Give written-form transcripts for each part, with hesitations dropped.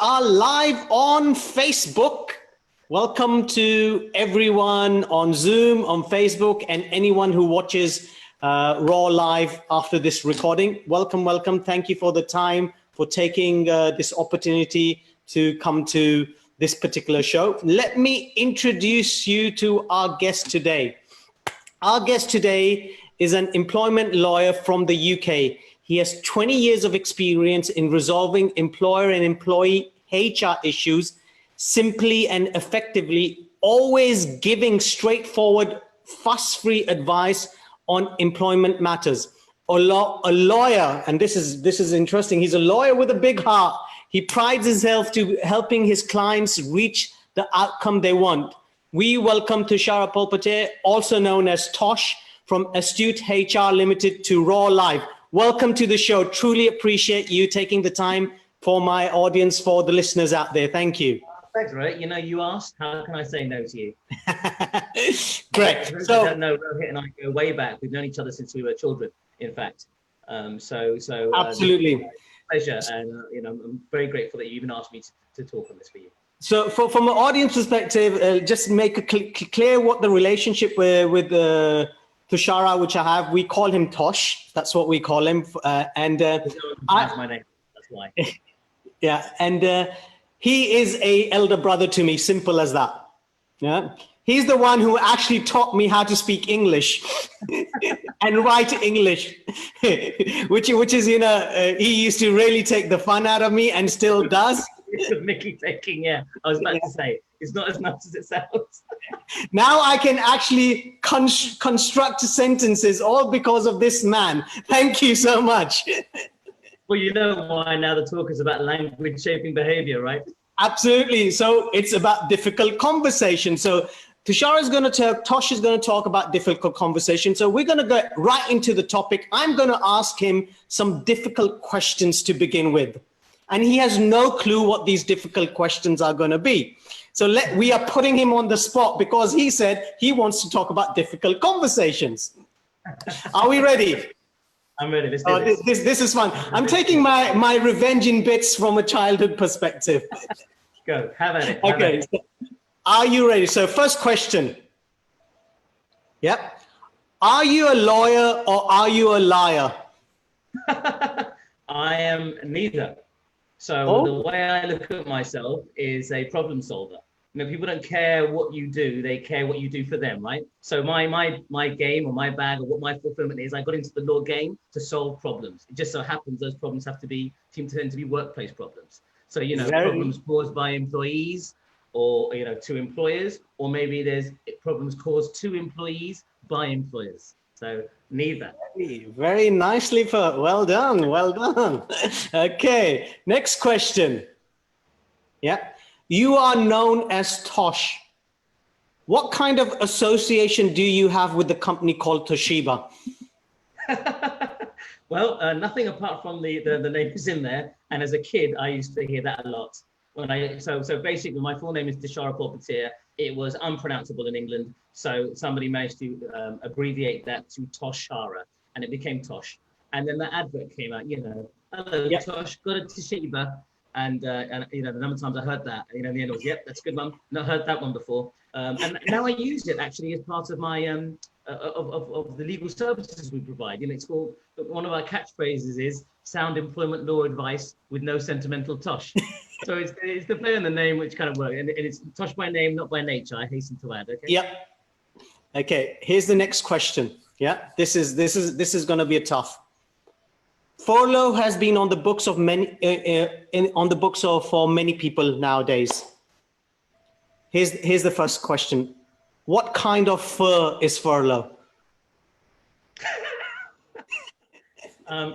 are live on Facebook. Welcome to everyone on Zoom, on Facebook, and anyone who watches Raw live after this recording. Welcome, welcome. Thank you for the time, for taking this opportunity to come to this particular show. Let me introduce you to our guest today. Our guest today is an employment lawyer from the UK. He has 20 years of experience in resolving employer and employee HR issues simply and effectively, always giving straightforward, fuss-free advice on employment matters. A lawyer, and this is interesting, he's a lawyer with a big heart. He prides himself to helping his clients reach the outcome they want. We welcome Thushara Polpitiye, also known as Tosh, from Astute HR Limited to Raw Live. Welcome to the show. Truly appreciate you taking the time for my audience, for the listeners out there. Thank you. Thanks, Rohit. You know, you asked, how can I say no to you? Great. So, I don't know, Rohit and I go way back. We've known each other since we were children, in fact. Absolutely. Pleasure. And, you know, I'm very grateful that you even asked me to talk on this for you. So from an audience perspective, just make it clear what the relationship with Thushara, which I have, we call him Tosh. That's what we call him. That's my name. That's why. Yeah, and he is a elder brother to me. Simple as that. Yeah, he's the one who actually taught me how to speak English and write English, which is, you know, he used to really take the fun out of me and still does. Mickey taking, yeah. I was about to say, it's not as nice as it sounds. Now I can actually construct sentences all because of this man. Thank you so much. Well, you know why now the talk is about language shaping behavior, right? Absolutely. So it's about difficult conversation. So Thushara is going to talk, Tosh is going to talk about difficult conversation. So we're going to go right into the topic. I'm going to ask him some difficult questions to begin with. And he has no clue what these difficult questions are going to be. So we are putting him on the spot because he said he wants to talk about difficult conversations. Are we ready? I'm ready. Let's do this. This is fun. I'm taking my revenge in bits from a childhood perspective. Go, have at it. Okay. So are you ready? So first question. Yep. Are you a lawyer or are you a liar? I am neither. So the way I look at myself is a problem solver. You know, people don't care what you do; they care what you do for them, right? So my game or my bag or what my fulfillment is, I got into the law game to solve problems. It just so happens those problems tend to be workplace problems. So, you know, problems caused by employees or, you know, to employers, or maybe there's problems caused to employees by employers. So neither. Very nicely put. Well done. Well done. Okay. Next question. Yeah. You are known as Tosh. What kind of association do you have with the company called Toshiba? Well, nothing apart from the name is in there. And as a kid, I used to hear that a lot. So basically, my full name is Thushara Polpitiye. It was unpronounceable in England, so somebody managed to abbreviate that to Thushara, and it became Tosh. And then the advert came out, you know, hello, yep. Tosh, got a Toshiba. And you know, the number of times I heard that, you know, in the end it was, yep, that's a good one. Not heard that one before. And now I use it actually as part of my of the legal services we provide. You know, it's called, one of our catchphrases is sound employment law advice with no sentimental tosh. So it's the play on the name which kind of works, and it's Tosh by name, not by nature. I hasten to add. Okay. Yep. Okay. Here's the next question. Yeah. This is going to be a tough. Furlough has been on the books of for many people nowadays. Here's the first question. What kind of fur is furlough?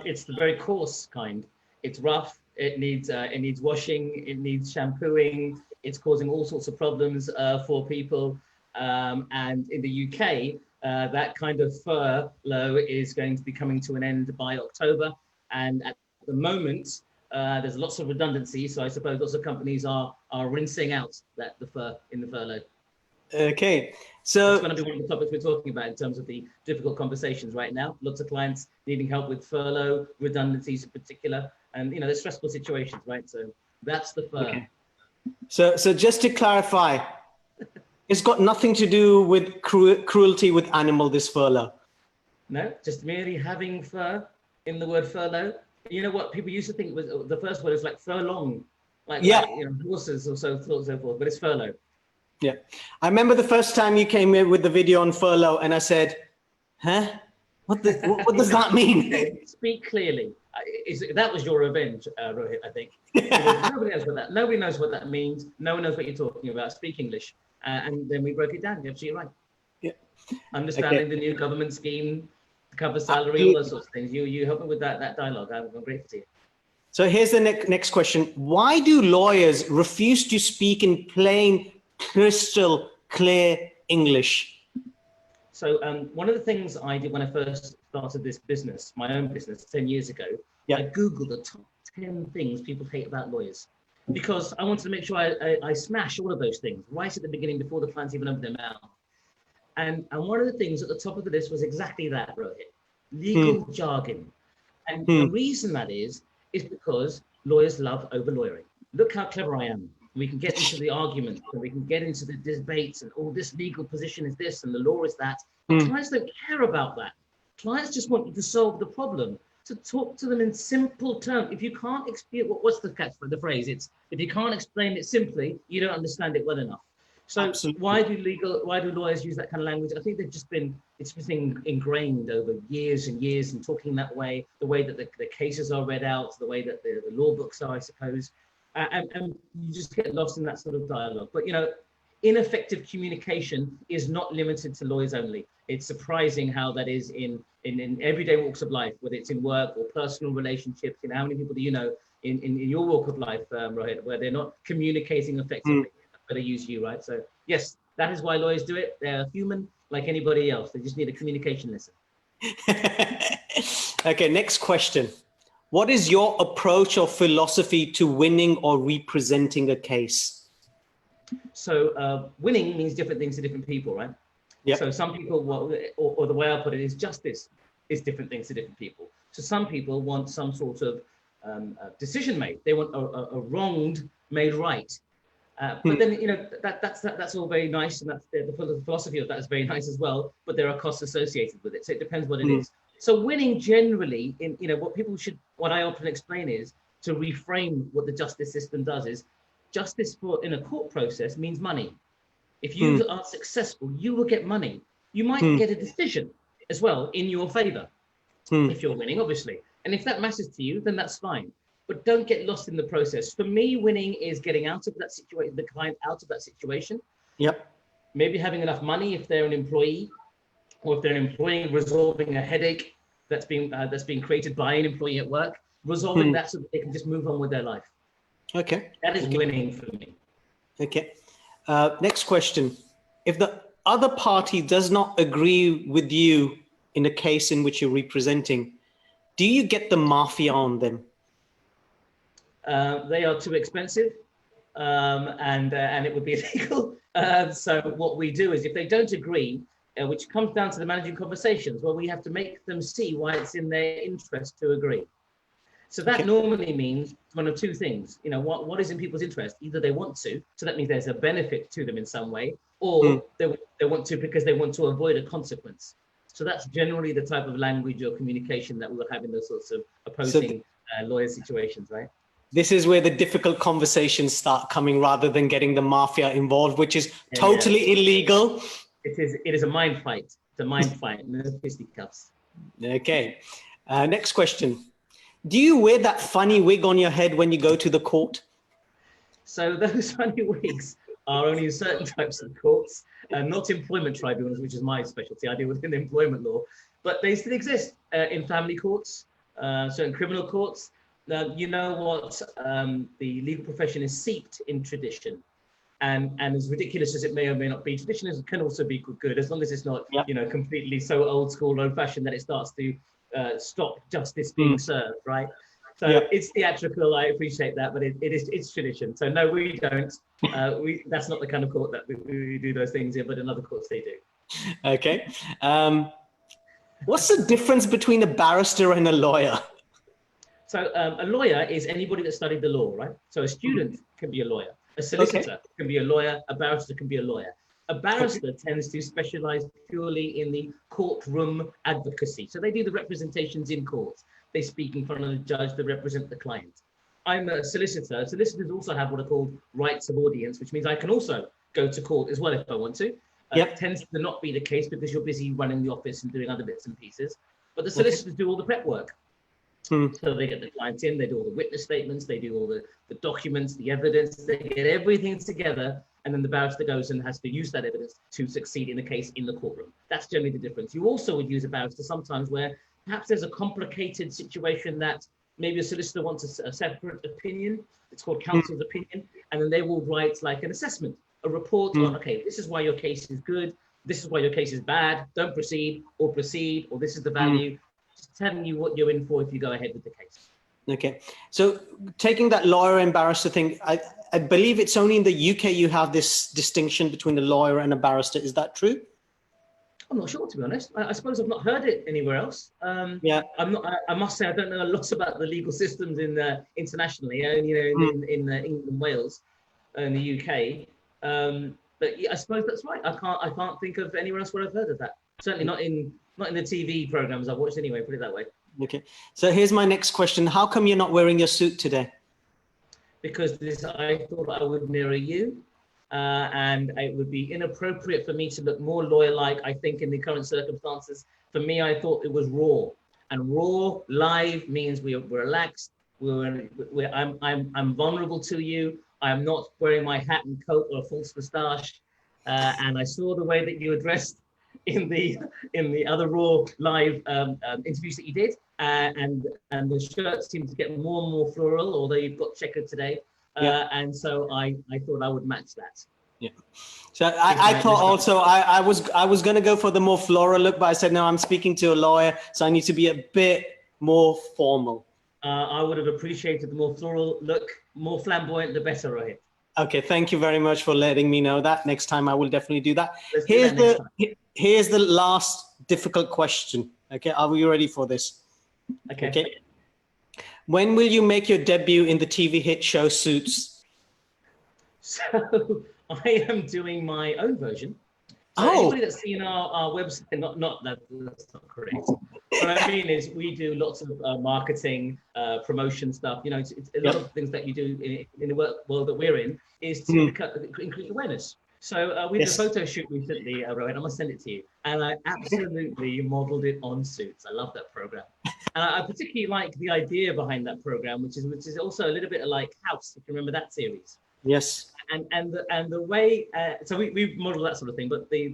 It's the very coarse kind. It's rough. It needs washing. It needs shampooing. It's causing all sorts of problems for people. And in the UK, that kind of furlough is going to be coming to an end by October. And at the moment, there's lots of redundancy. So I suppose lots of companies are rinsing out the fur in the furlough. Okay, so that's going to be one of the topics we're talking about in terms of the difficult conversations right now. Lots of clients needing help with furlough, redundancies in particular, and you know, there's stressful situations, right? So That's the fur. Okay. So just to clarify, it's got nothing to do with cruelty with animal, this furlough. No, just merely having fur in the word furlough. You know what people used to think was the first word is like furlong, like horses or so forth, but it's furlough. Yeah. I remember the first time you came in with the video on furlough and I said, huh? What does that mean? Speak clearly. That was your revenge, Rohit, I think. Nobody knows what that means. No one knows what you're talking about. Speak English. And then we broke it down. You're absolutely right. Yeah. Understanding the new government scheme, cover salary, all those sorts of things. You help me with that dialogue. I'm grateful to you. So here's the next question. Why do lawyers refuse to speak in plain, crystal clear English? So one of the things I did when I first started this business, my own business 10 years ago, I Googled the top 10 things people hate about lawyers, because I wanted to make sure I smash all of those things right at the beginning before the clients even open their mouth. And one of the things at the top of the list was exactly that, Rohit, legal jargon. And the reason that is because lawyers love over-lawyering. Look how clever I am. We can get into the arguments and we can get into the debates and all this legal position is this and the law is that. Clients don't care about that. Clients just want you to solve the problem, to talk to them in simple terms. If you can't explain, what's the phrase? It's if you can't explain it simply, you don't understand it well enough. So why do lawyers use that kind of language? I think it's been ingrained over years and years and talking that way, the way that the cases are read out, the way that the law books are, I suppose. And you just get lost in that sort of dialogue. But, ineffective communication is not limited to lawyers only. It's surprising how that is in everyday walks of life, whether it's in work or personal relationships. How many people do you know in your walk of life, Rohit, where they're not communicating effectively? Better use you, right? So yes, that is why lawyers do it. They're human like anybody else. They just need a communication lesson. Okay, next question. What is your approach or philosophy to winning or representing a case? So winning means different things to different people, right? Yep. So some people, or the way I put it is justice is different things to different people. So some people want some sort of decision made. They want a wronged made right. But then, that's all very nice. And that's the philosophy of that is very nice as well. But there are costs associated with it. So it depends what it is. So winning generally, what I often explain is to reframe what the justice system does is justice in a court process means money. If you are successful, you will get money. You might get a decision as well in your favor if you're winning, obviously. And if that matters to you, then that's fine. But don't get lost in the process. For me, winning is getting out of that situation, the client out of that situation. Yep. Maybe having enough money if they're an employee, or if they're an employee resolving a headache that's being created by an employee at work, resolving that so that they can just move on with their life. Okay. That is winning for me. Okay. Next question. If the other party does not agree with you in a case in which you're representing, do you get the mafia on them? They are too expensive, and it would be illegal. So what we do is if they don't agree, which comes down to the managing conversations, well, we have to make them see why it's in their interest to agree. So that normally means one of two things. What is in people's interest? Either they want to, so that means there's a benefit to them in some way, or they want to because they want to avoid a consequence. So that's generally the type of language or communication that we will have in those sorts of opposing lawyer situations, right? This is where the difficult conversations start coming rather than getting the mafia involved, which is totally illegal. It is a mind fight. It's a mind fight. No fisticuffs. Okay. Next question. Do you wear that funny wig on your head when you go to the court? So those funny wigs are only in certain types of courts, not employment tribunals, which is my specialty. I deal with employment law, but they still exist in family courts, certain criminal courts. You know what? The legal profession is steeped in tradition, and as ridiculous as it may or may not be, tradition can also be good as long as it's not, completely so old school, old fashioned that it starts to stop justice being served, right? So it's theatrical. I appreciate that, but it's tradition. So no, we don't. That's not the kind of court that we do those things in, but in other courts they do. Okay. What's the difference between a barrister and a lawyer? So a lawyer is anybody that studied the law, right? So a student can be a lawyer, a solicitor can be a lawyer, a barrister can be a lawyer. A barrister tends to specialize purely in the courtroom advocacy. So they do the representations in court. They speak in front of the judge, they represent the client. I'm a solicitor. Solicitors also have what are called rights of audience, which means I can also go to court as well if I want to. It tends to not be the case because you're busy running the office and doing other bits and pieces. But the solicitors do all the prep work. So they get the client in, they do all the witness statements, they do all the documents, the evidence, they get everything together, and then the barrister goes and has to use that evidence to succeed in the case in the courtroom. That's generally the difference. You also would use a barrister sometimes where perhaps there's a complicated situation that maybe a solicitor wants a separate opinion. It's called counsel's opinion, and then they will write like an assessment, a report on, okay, this is why your case is good, this is why your case is bad, don't proceed, or this is the value. Just telling you what you're in for if you go ahead with the case. Okay, so taking that lawyer and barrister thing, I believe it's only in the UK you have this distinction between a lawyer and a barrister. Is that true? I'm not sure, to be honest. I suppose I've not heard it anywhere else. Yeah, I must say I don't know a lot about the legal systems in internationally, in England and Wales and the UK. But yeah, I suppose that's right. I can't think of anywhere else where I've heard of that. Certainly not in the TV programs I've watched anyway, put it that way. Okay, so here's my next question. How come you're not wearing your suit today? Because I thought I would mirror you, and it would be inappropriate for me to look more lawyer-like, I think, in the current circumstances. For me, I thought it was raw. And raw, live, means we're relaxed, I'm vulnerable to you, I'm not wearing my hat and coat or a false moustache, and I saw the way that you were dressed in the other raw live interviews that you did, and the shirts seem to get more and more floral, although you've got checkered today, and so I thought I would match that. Yeah. So I thought also I was going to go for the more floral look, but I said no, I'm speaking to a lawyer, so I need to be a bit more formal. I would have appreciated the more floral look, more flamboyant, the better, Rohit. Okay, thank you very much for letting me know that. Next time I will definitely do that. Here's the last difficult question. Okay, are we ready for this? Okay. When will you make your debut in the TV hit show Suits? So I am doing my own version. So anybody that's seen our website, that's not correct. What I mean is we do lots of marketing, promotion stuff. It's a lot of things that you do in the world that we're in is to increase awareness. So we did a photo shoot recently, Rohit. I must send it to you. And I absolutely modeled it on Suits. I love that program. And I particularly like the idea behind that program, which is also a little bit like House, if you remember that series. Yes. And the way, so we model that sort of thing, but the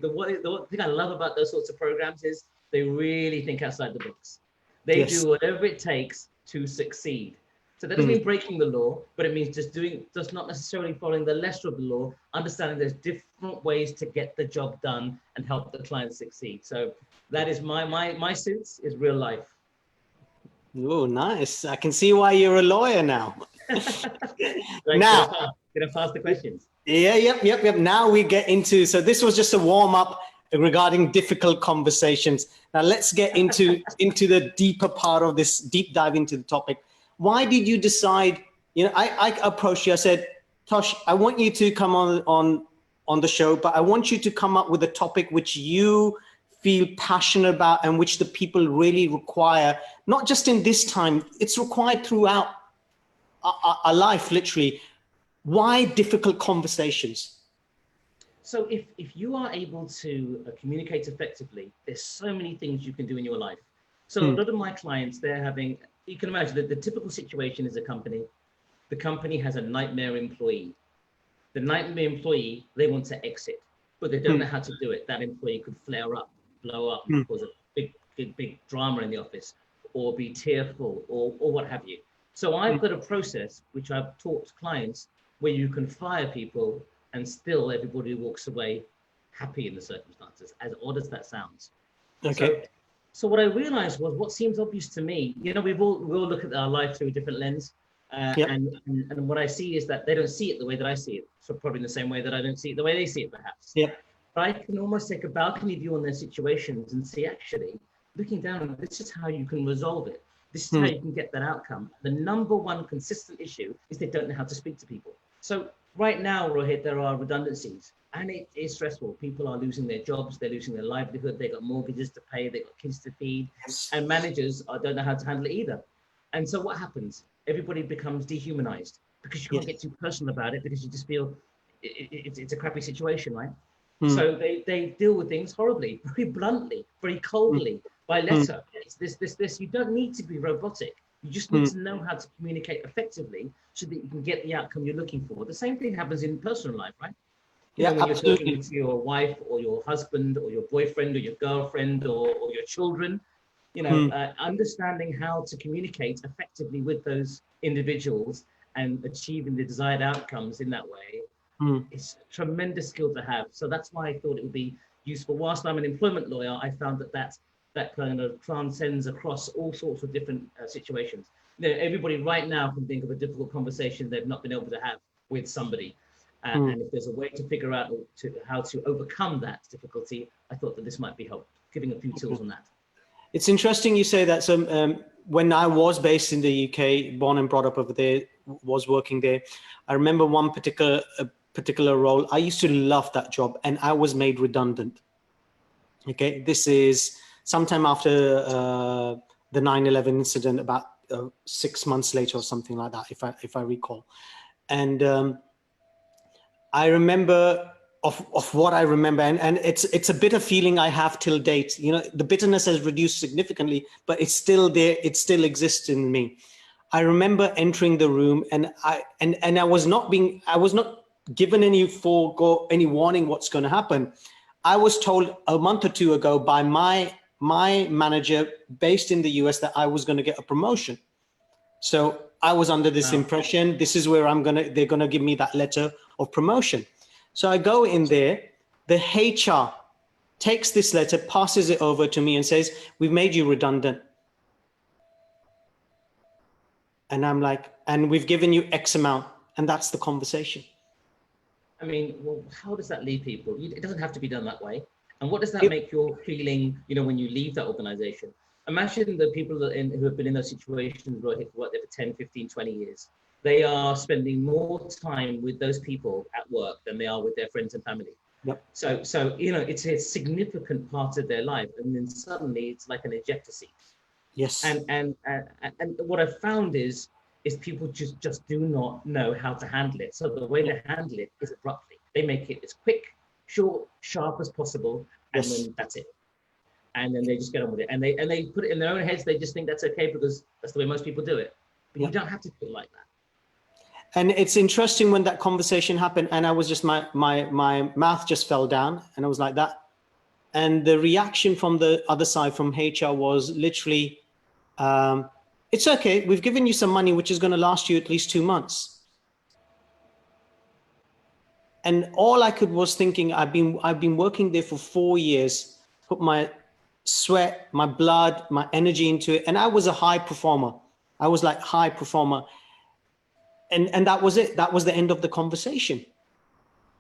thing I love about those sorts of programs is they really think outside the box. They do whatever it takes to succeed. So that doesn't mean breaking the law, but it means just not necessarily following the letter of the law, understanding there's different ways to get the job done and help the client succeed. So that is my Suits is real life. Oh, nice. I can see why you're a lawyer now. Now, gonna pass the questions. Yep. Now we get into, so this was just a warm up regarding difficult conversations. Now let's get into the deeper part of this, deep dive into the topic. Why did you decide, I approached you, I said, Tosh, I want you to come on the show, but I want you to come up with a topic which you feel passionate about and which the people really require, not just in this time, it's required throughout our life, literally. Why difficult conversations? So if you are able to communicate effectively, there's so many things you can do in your life. So a lot of my clients, they're having, you can imagine that the typical situation is a company. The company has a nightmare employee. The nightmare employee, they want to exit, but they don't know how to do it. That employee could flare up, blow up, cause a big drama in the office, or be tearful, or what have you. So I've got a process which I've taught clients where you can fire people and still everybody walks away happy in the circumstances, as odd as that sounds. Okay. So what I realized was what seems obvious to me, we all look at our life through a different lens. And what I see is that they don't see it the way that I see it. So probably in the same way that I don't see it the way they see it, perhaps. But I can almost take a balcony view on their situations and see, actually, looking down, this is how you can resolve it. This is how you can get that outcome. The number one consistent issue is they don't know how to speak to people. So right now, Rohit, there are redundancies, and it is stressful. People are losing their jobs, they're losing their livelihood, they've got mortgages to pay, they've got kids to feed, and managers don't know how to handle it either. And so what happens? Everybody becomes dehumanized because you can't get too personal about it, because you just feel it's a crappy situation, right? So they deal with things horribly, very bluntly, very coldly, by letter. It's this. You don't need to be robotic. You just need to know how to communicate effectively so that you can get the outcome you're looking for. The same thing happens in personal life, right? You know, when absolutely. you're talking to your wife or your husband or your boyfriend or your girlfriend or your children, you know, understanding how to communicate effectively with those individuals and achieving the desired outcomes in that way is a tremendous skill to have. So that's why I thought it would be useful. Whilst I'm an employment lawyer, I found that kind of transcends across all sorts of different situations. You know, everybody right now can think of a difficult conversation they've not been able to have with somebody. And if there's a way to figure out how to overcome that difficulty, I thought that this might be helpful, giving a few tools on that. It's interesting you say that. So when I was based in the UK, born and brought up over there, was working there, I remember one particular role. I used to love that job, and I was made redundant. Okay, this is sometime after the 9/11 incident, about 6 months later or something like that, if I recall. And I remember of what I remember, and it's a bitter feeling I have till date. You know, the bitterness has reduced significantly, but it's still there. It still exists in me. I remember entering the room, and I was not given any warning what's going to happen. I was told a month or two ago by my manager based in the US that I was going to get a promotion. So I was under this impression, this is where they're going to give me that letter of promotion. So I go in there, the HR takes this letter, passes it over to me and says, we've made you redundant. And I'm like, and we've given you X amount. And that's the conversation. I mean, well, how does that leave people? It doesn't have to be done that way. And what does that make your feeling, you know, when you leave that organization? Imagine the people who have been in those situations, Rohit, what they're for 10, 15, 20 years. They are spending more time with those people at work than they are with their friends and family. Yep. So you know, it's a significant part of their life. And then suddenly it's like an ejector seat. Yes. And what I've found is people just do not know how to handle it. So the way they handle it is abruptly. They make it as quick, short, sharp as possible, and then that's it. And then they just get on with it. And they put it in their own heads. They just think that's okay because that's the way most people do it. But you don't have to do it like that. And it's interesting when that conversation happened, and I was just my mouth just fell down, and I was like that. And the reaction from the other side, from HR, was literally, it's okay. We've given you some money, which is going to last you at least 2 months. And all I was thinking, I've been working there for 4 years, put my sweat, my blood, my energy into it. And I was a high performer. I was like high performer. And that was it. That was the end of the conversation.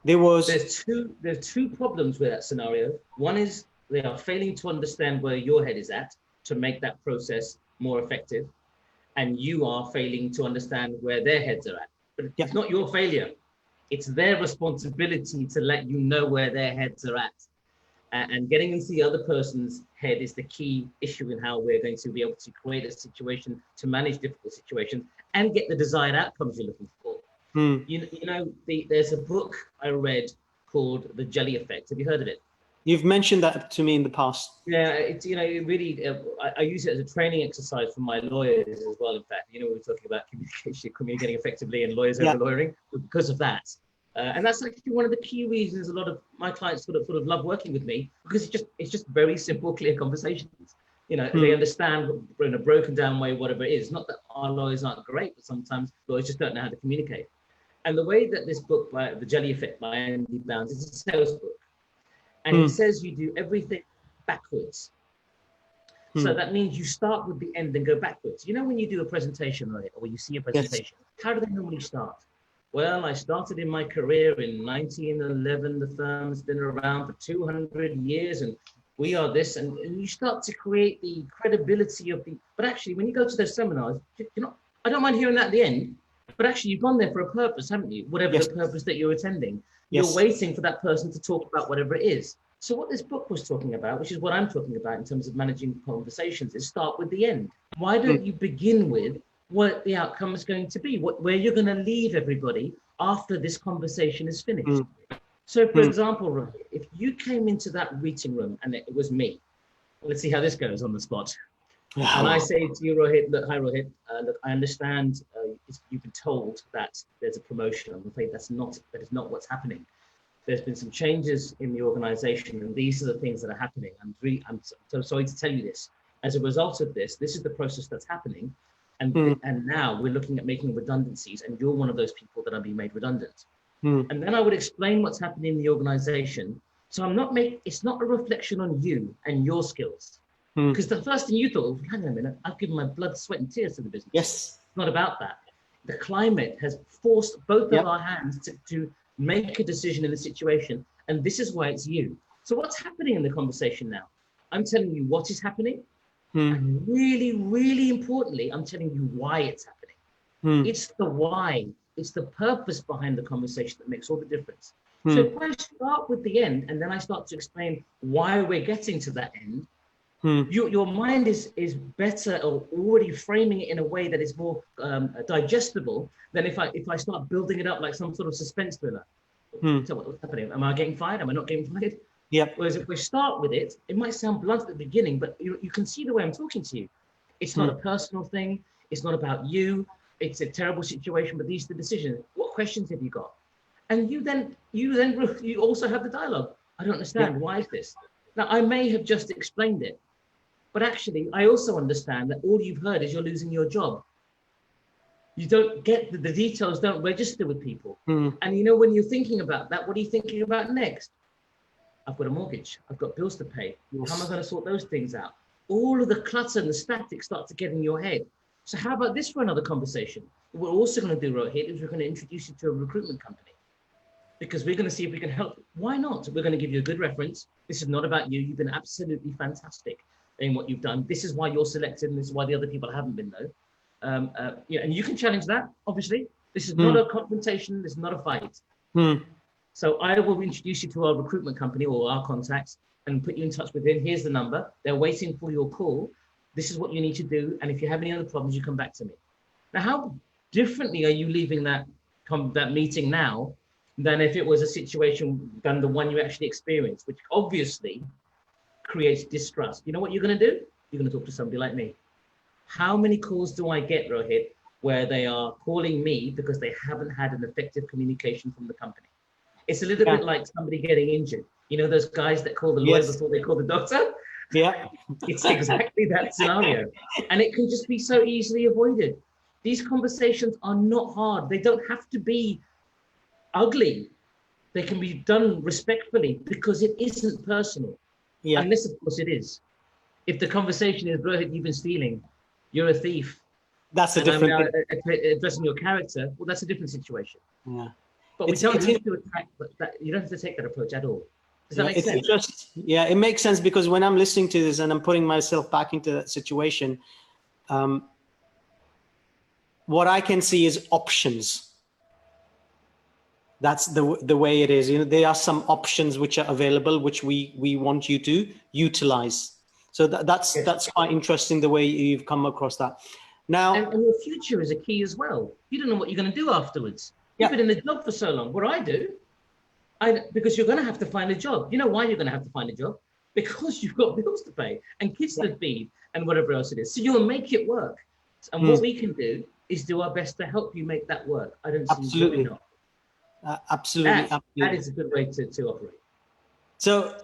There's two problems with that scenario. One is they are failing to understand where your head is at to make that process more effective. And you are failing to understand where their heads are at. But it's not your failure. It's their responsibility to let you know where their heads are at. And getting into the other person's head is the key issue in how we're going to be able to create a situation to manage difficult situations and get the desired outcomes you're looking for. You know, there's a book I read called The Jelly Effect. Have you heard of it? You've mentioned that to me in the past. Yeah, it's, you know, it really, I use it as a training exercise for my lawyers as well. In fact, you know, we were talking about communicating effectively and lawyers over lawyering because of that. And that's actually one of the key reasons a lot of my clients sort of love working with me, because it's just very simple, clear conversations. You know, they understand in a broken down way, whatever it is. Not that our lawyers aren't great, but sometimes lawyers just don't know how to communicate. And the way that this book, by The Jelly Effect by Andy Bounds, is a sales book. And it says you do everything backwards. So that means you start with the end and go backwards. You know, when you do a presentation, right, or when you see a presentation, how do they normally start? Well, I started in my career in 1911. The firm's been around for 200 years, and we are this, and you start to create the credibility of the, but actually when you go to those seminars, you're not, I don't mind hearing that at the end, but actually you've gone there for a purpose, haven't you? Whatever Yes. the purpose that you're attending, Yes. you're waiting for that person to talk about whatever it is. So what this book was talking about, which is what I'm talking about in terms of managing conversations, is start with the end. Why don't you begin with what the outcome is going to be, where you're going to leave everybody after this conversation is finished? So for example, Rohit, if you came into that meeting room and it was me, let's see how this goes on the spot. And I say to you, Rohit, look, hi Rohit, look, I understand you've been told that there's a promotion. I'm afraid that is not what's happening. There's been some changes in the organization, and these are the things that are happening. I'm so sorry to tell you this. As a result of this is the process that's happening. And now we're looking at making redundancies, and you're one of those people that are being made redundant. And then I would explain what's happening in the organization. So it's not a reflection on you and your skills. Because the first thing you thought, oh, hang on a minute, I've given my blood, sweat, and tears to the business. Yes. It's not about that. The climate has forced both of our hands to make a decision in the situation. And this is why it's you. So what's happening in the conversation now? I'm telling you what is happening. And really, really importantly, I'm telling you why it's happening. It's the why. It's the purpose behind the conversation that makes all the difference. So if I start with the end and then I start to explain why we're getting to that end, your mind is better or already framing it in a way that is more digestible than if I start building it up like some sort of suspense thriller. So what's happening? Am I getting fired? Am I not getting fired? Yep. Whereas if we start with it, it might sound blunt at the beginning, but you can see the way I'm talking to you. It's not a personal thing. It's not about you. It's a terrible situation, but these are the decisions. What questions have you got? And you also have the dialogue. I don't understand. Yep. Why is this? Now, I may have just explained it, but actually, I also understand that all you've heard is you're losing your job. You don't get the details, don't register with people. And when you're thinking about that, what are you thinking about next? I've got a mortgage. I've got bills to pay. Yes. How am I going to sort those things out? All of the clutter and the static start to get in your head. So how about this for another conversation? What we're also going to do, Rohit, is we're going to introduce you to a recruitment company, because we're going to see if we can help. Why not? We're going to give you a good reference. This is not about you. You've been absolutely fantastic in what you've done. This is why you're selected, and this is why the other people haven't been, though. And you can challenge that, obviously. This is not a confrontation. This is not a fight. So I will introduce you to our recruitment company or our contacts and put you in touch with them. Here's the number. They're waiting for your call. This is what you need to do. And if you have any other problems, you come back to me. Now, how differently are you leaving that meeting now than if it was a situation than the one you actually experienced, which obviously creates distrust? You know what you're going to do? You're going to talk to somebody like me. How many calls do I get, Rohit, where they are calling me because they haven't had an effective communication from the company? It's a little bit like somebody getting injured. You know, those guys that call the lawyer before they call the doctor? Yeah. It's exactly that scenario. And it can just be so easily avoided. These conversations are not hard. They don't have to be ugly. They can be done respectfully because it isn't personal. Yeah. Unless, of course, it is. If the conversation is, Rohit, you've been stealing, you're a thief. That's a different thing. Addressing your character, well, that's a different situation. Yeah. But we don't have to attack, you don't have to take that approach at all. Does that make sense? It makes sense, because when I'm listening to this and I'm putting myself back into that situation, what I can see is options. That's the way it is. There are some options which are available, which we want you to utilize. So that's quite interesting, the way you've come across that. Now, and your future is a key as well. You don't know what you're going to do afterwards. You've been in the job for so long. What I do, because you're going to have to find a job. You know why you're going to have to find a job? Because you've got bills to pay and kids to feed and whatever else it is. So you'll make it work. And what we can do is do our best to help you make that work. I don't see why not. Absolutely. That is a good way to operate. So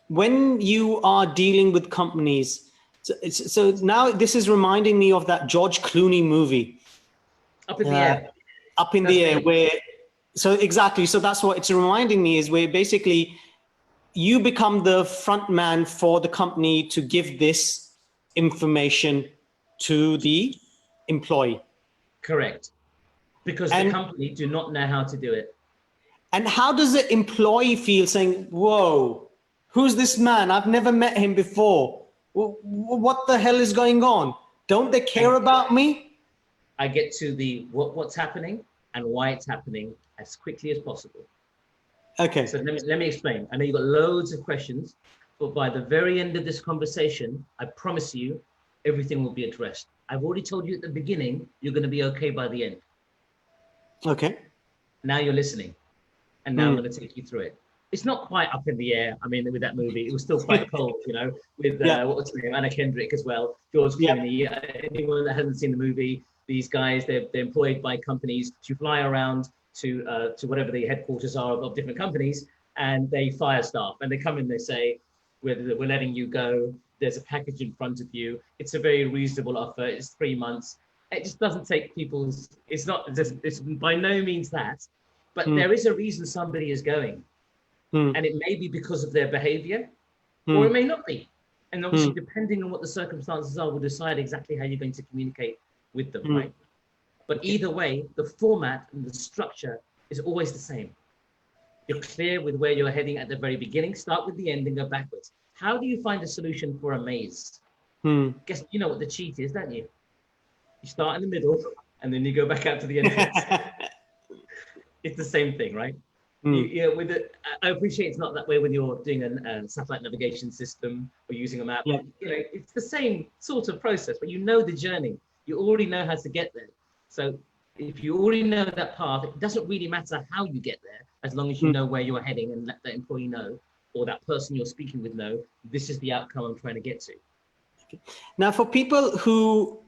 when you are dealing with companies, so now this is reminding me of that George Clooney movie. Up in the air. Up in the air, where, so exactly. So that's what it's reminding me, is where basically you become the front man for the company to give this information to the employee. Correct. Because the company do not know how to do it. And how does the employee feel saying, whoa, Who's this man? I've never met him before. What the hell is going on? Don't they care about me? I get to the what's happening and why it's happening as quickly as possible. Okay. So let me explain. I know you've got loads of questions, but by the very end of this conversation, I promise you, everything will be addressed. I've already told you at the beginning, you're going to be okay by the end. Okay. Now you're listening. And now I'm going to take you through it. It's not quite up in the air. I mean, with that movie, it was still quite cold, you know, with what was her name, Anna Kendrick as well, George Clooney. Anyone that hasn't seen the movie, these guys, they're employed by companies to fly around to whatever the headquarters are of different companies, and they fire staff. And they come in, they say, we're letting you go. There's a package in front of you. It's a very reasonable offer. It's 3 months. It just doesn't take people's, it's by no means that, but there is a reason somebody is going. And it may be because of their behavior, or it may not be. And obviously, depending on what the circumstances are, we'll decide exactly how you're going to communicate with them, right? But either way, the format and the structure is always the same. You're clear with where you're heading at the very beginning, start with the end and go backwards. How do you find a solution for a maze? Guess you know what the cheat is, don't you? You start in the middle and then you go back out to the entrance. It's the same thing, right? I appreciate it's not that way when you're doing a satellite navigation system or using a map. You know, it's the same sort of process, but you know the journey. You already know how to get there. So if you already know that path, it doesn't really matter how you get there, as long as you know where you're heading and let that employee know, or that person you're speaking with know, this is the outcome I'm trying to get to. Now, for people who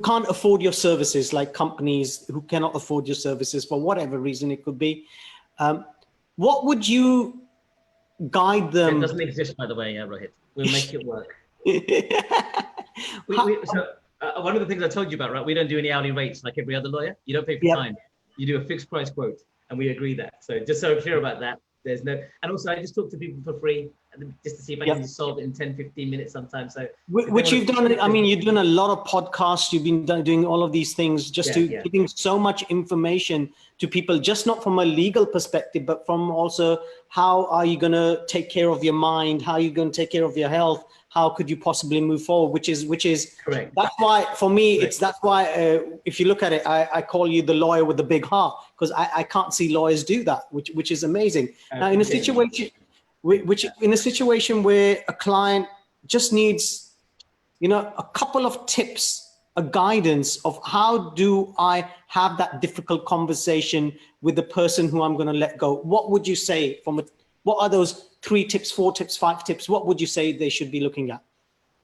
can't afford your services, like companies who cannot afford your services for whatever reason it could be, what would you guide them? It doesn't exist, by the way, Rohit. We'll make it work. One of the things I told you about, right? We don't do any hourly rates like every other lawyer. You don't pay for time. You do a fixed price quote, and we agree that. So just so I'm clear about that, there's no, and also I just talk to people for free just to see if I can solve it in 10, 15 minutes sometimes. So which you've done. I mean, you've done a lot of podcasts. You've been doing all of these things just giving so much information to people, just not from a legal perspective, but from also how are you going to take care of your mind? How are you going to take care of your health? How could you possibly move forward? Which is correct. That's why, for me, that's why if you look at it, I call you the lawyer with the big heart, because I can't see lawyers do that, which is amazing. Now, in a situation where a client just needs, a couple of tips, a guidance of how do I have that difficult conversation with the person who I'm going to let go, what would you say what are those 3 tips, 4 tips, 5 tips? What would you say they should be looking at?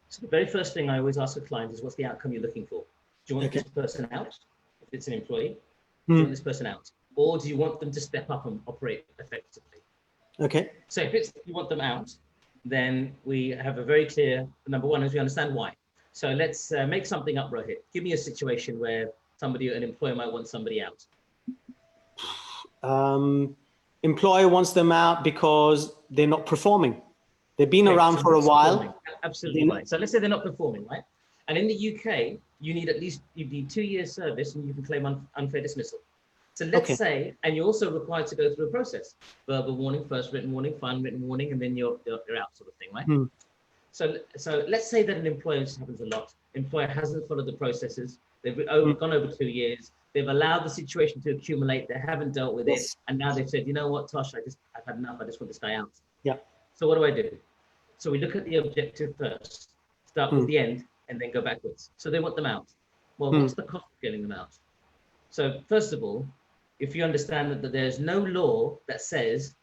So the very first thing I always ask a client is, what's the outcome you're looking for? Do you want this person out? If it's an employee, do you want this person out? Or do you want them to step up and operate effectively? Okay. So if you want them out, then we have a very clear, number one is we understand why. So let's make something up, Rohit. Give me a situation where an employer might want somebody out. Employer wants them out because they're not performing. They've been around for a while. Absolutely right. So let's say they're not performing, right? And in the UK, you need 2 years service and you can claim unfair dismissal. So let's say, and you're also required to go through a process: verbal warning, first written warning, final written warning, and then you're out, sort of thing, right? So let's say that an employer, this happens a lot, employer hasn't followed the processes. They've gone over 2 years. They've allowed the situation to accumulate. They haven't dealt with it. And now they've said, you know what, Tosh, I've had enough. I just want this guy out. Yeah. So what do I do? So we look at the objective first, start with the end, and then go backwards. So they want them out. Well, what's the cost of getting them out? So first of all, if you understand that there's no law that says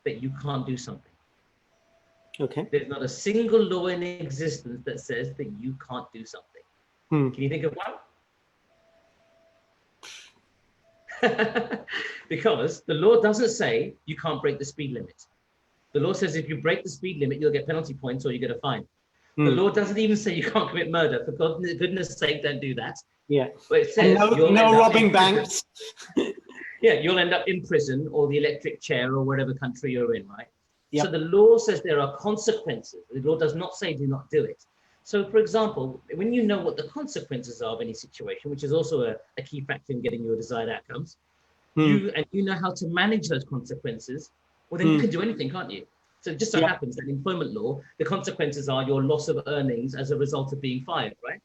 that you can't do something. Okay. There's not a single law in existence that says that you can't do something. Can you think of one? Because the law doesn't say you can't break the speed limit. The law says if you break the speed limit, you'll get penalty points or you get a fine. The law doesn't even say you can't commit murder. For goodness sake, don't do that. Yeah. But it says no robbing banks. Yeah, you'll end up in prison or the electric chair or whatever country you're in, right? Yep. So the law says there are consequences. The law does not say do not do it. So, for example, when you know what the consequences are of any situation, which is also a key factor in getting your desired outcomes, you know how to manage those consequences, well, then you can do anything, can't you? So it just so happens that in employment law, the consequences are your loss of earnings as a result of being fired, right?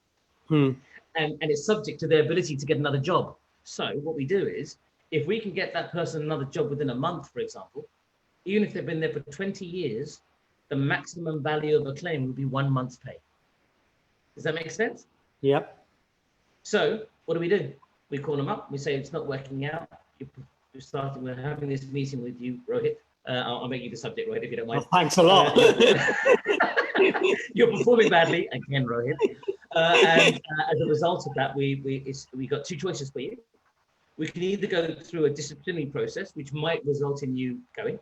And it's subject to their ability to get another job. So what we do is, if we can get that person another job within a month, for example, even if they've been there for 20 years, the maximum value of a claim would be 1 month's pay. Does that make sense? Yep. So what do? We call them up. We say, it's not working out. We're having this meeting with you, Rohit. I'll make you the subject, Rohit, if you don't mind. Oh, thanks a lot. You're performing badly again, Rohit. And as a result of that, we got two choices for you. We can either go through a disciplinary process, which might result in you going,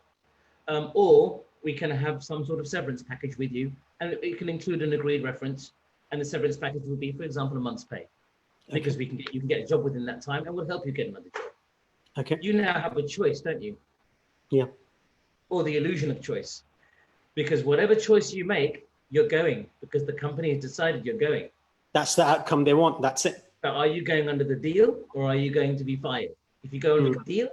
or we can have some sort of severance package with you, and it can include an agreed reference, and the severance package will be, for example, a month's pay, because you can get a job within that time, and we'll help you get another job. Okay. You now have a choice, don't you? Yeah. Or the illusion of choice, because whatever choice you make, you're going, because the company has decided you're going. That's the outcome they want. That's it. So are you going under the deal, or are you going to be fired? If you go under the deal,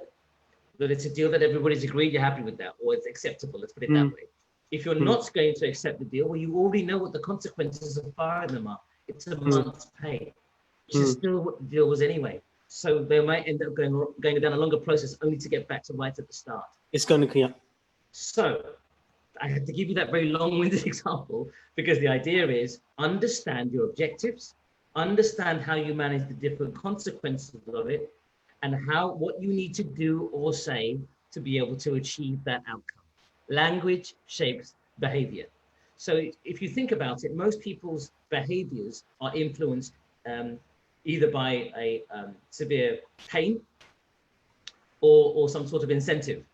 then it's a deal that everybody's agreed, you're happy with that, or it's acceptable, let's put it that way. If you're not going to accept the deal, well, you already know what the consequences of firing them are. It's a month's pay, which is still what the deal was anyway. So they might end up going down a longer process only to get back to right at the start. It's going to, yeah. So I had to give you that very long-winded example, because the idea is understand your objectives, understand how you manage the different consequences of it, and what you need to do or say to be able to achieve that outcome. Language shapes behavior. So if you think about it, most people's behaviors are influenced either by a severe pain or some sort of incentive.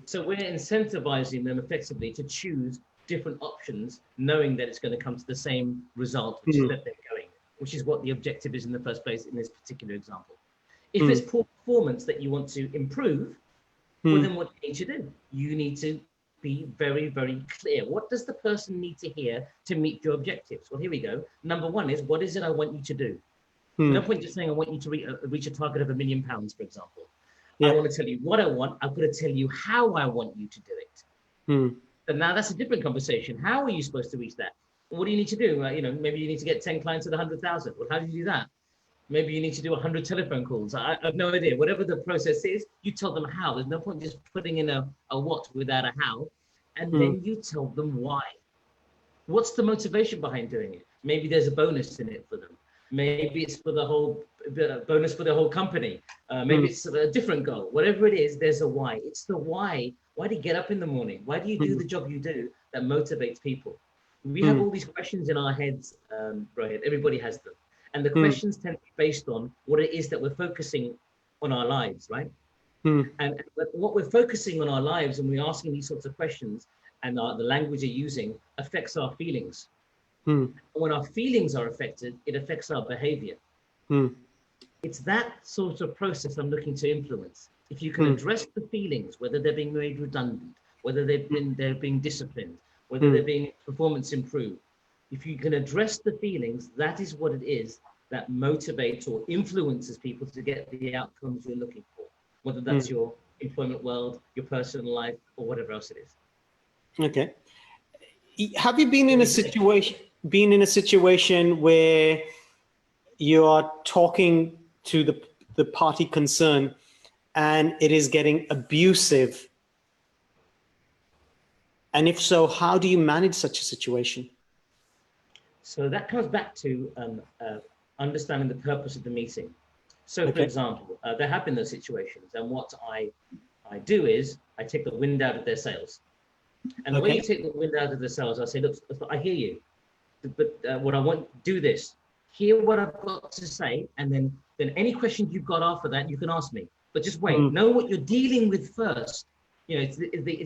So we're incentivizing them effectively to choose different options, knowing that it's going to come to the same result, which is that they're going, which is what the objective is in the first place in this particular example. If it's poor performance that you want to improve, well, then what do you need to do? You need to be very, very clear. What does the person need to hear to meet your objectives? Well, here we go. Number one is, what is it I want you to do? No point just saying, I want you to reach a target of £1 million, for example. I want to tell you what I want. I've got to tell you how I want you to do it. But now that's a different conversation. How are you supposed to reach that? What do you need to do? Maybe you need to get 10 clients at 100,000. Well, how do you do that? Maybe you need to do 100 telephone calls. I have no idea. Whatever the process is, you tell them how. There's no point just putting in a what without a how. And then you tell them why. What's the motivation behind doing it? Maybe there's a bonus in it for them. Maybe it's for the whole bonus for the whole company. Maybe it's a different goal. Whatever it is, there's a why. It's the why. Why do you get up in the morning? Why do you do the job you do that motivates people? We have all these questions in our heads, Rohit. Everybody has them. And the questions tend to be based on what it is that we're focusing on our lives, right? And what we're focusing on our lives and we're asking these sorts of questions and the language you're using affects our feelings. And when our feelings are affected, it affects our behavior. It's that sort of process I'm looking to influence. If you can address the feelings, whether they're being made redundant, whether they're being disciplined, whether they're being performance improved, if you can address the feelings, that is what it is that motivates or influences people to get the outcomes you're looking for, whether that's your employment world, your personal life, or whatever else it is. Okay. Have you been in a situation where you are talking to the party concerned and it is getting abusive? And if so, how do you manage such a situation? So that comes back to understanding the purpose of the meeting. So, for example, there have been those situations, and what I do is I take the wind out of their sails. And the way you take the wind out of the sails, I say, look, I hear you, but what I want, do this. Hear what I've got to say, and then any questions you've got after that, you can ask me. But just wait. Know what you're dealing with first. It's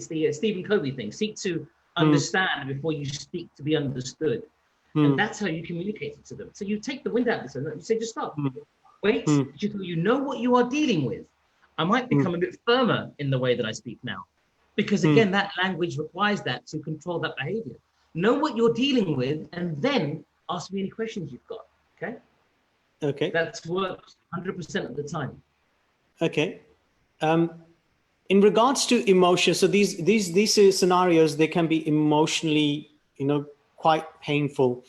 the Stephen Covey thing. Seek to understand before you speak to be understood. And that's how you communicate it to them. So you take the wind out of this and you say, just stop. Wait, you know what you are dealing with. I might become a bit firmer in the way that I speak now. Because again, that language requires that to control that behavior. Know what you're dealing with and then ask me any questions you've got, okay? Okay. That's worked 100% of the time. Okay. In regards to emotion, so these scenarios, they can be emotionally, quite painful.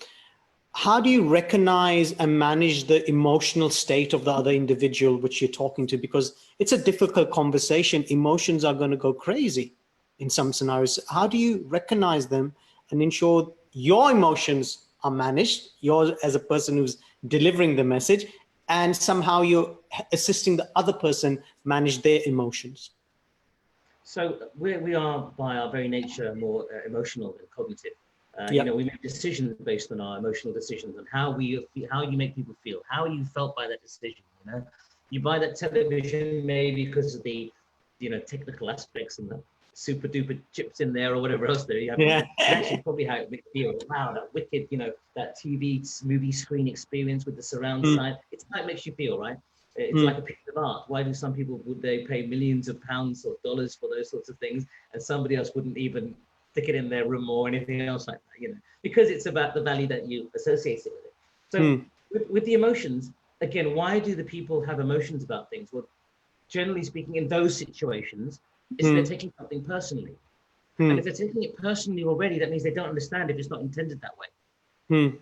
How do you recognize and manage the emotional state of the other individual which you're talking to? Because it's a difficult conversation. Emotions are going to go crazy in some scenarios. How do you recognize them and ensure your emotions are managed, yours as a person who's delivering the message, and somehow you're assisting the other person manage their emotions? So we are by our very nature more emotional than cognitive. We make decisions based on our emotional decisions and how you make people feel, how you felt by that decision. You buy that television maybe because of the, technical aspects and the super duper chips in there or whatever else there. Actually probably how it makes you feel. Wow, that wicked, that TV movie screen experience with the surround sound. It's how it makes you feel, right? It's like a piece of art. Why do some people, would they pay millions of pounds or dollars for those sorts of things, and somebody else wouldn't even stick it in their room or anything else like that? Because it's about the value that you associate it with it. So with the emotions, again, why do the people have emotions about things? Well, generally speaking, in those situations, is they're taking something personally. And if they're taking it personally already, that means they don't understand if it's not intended that way.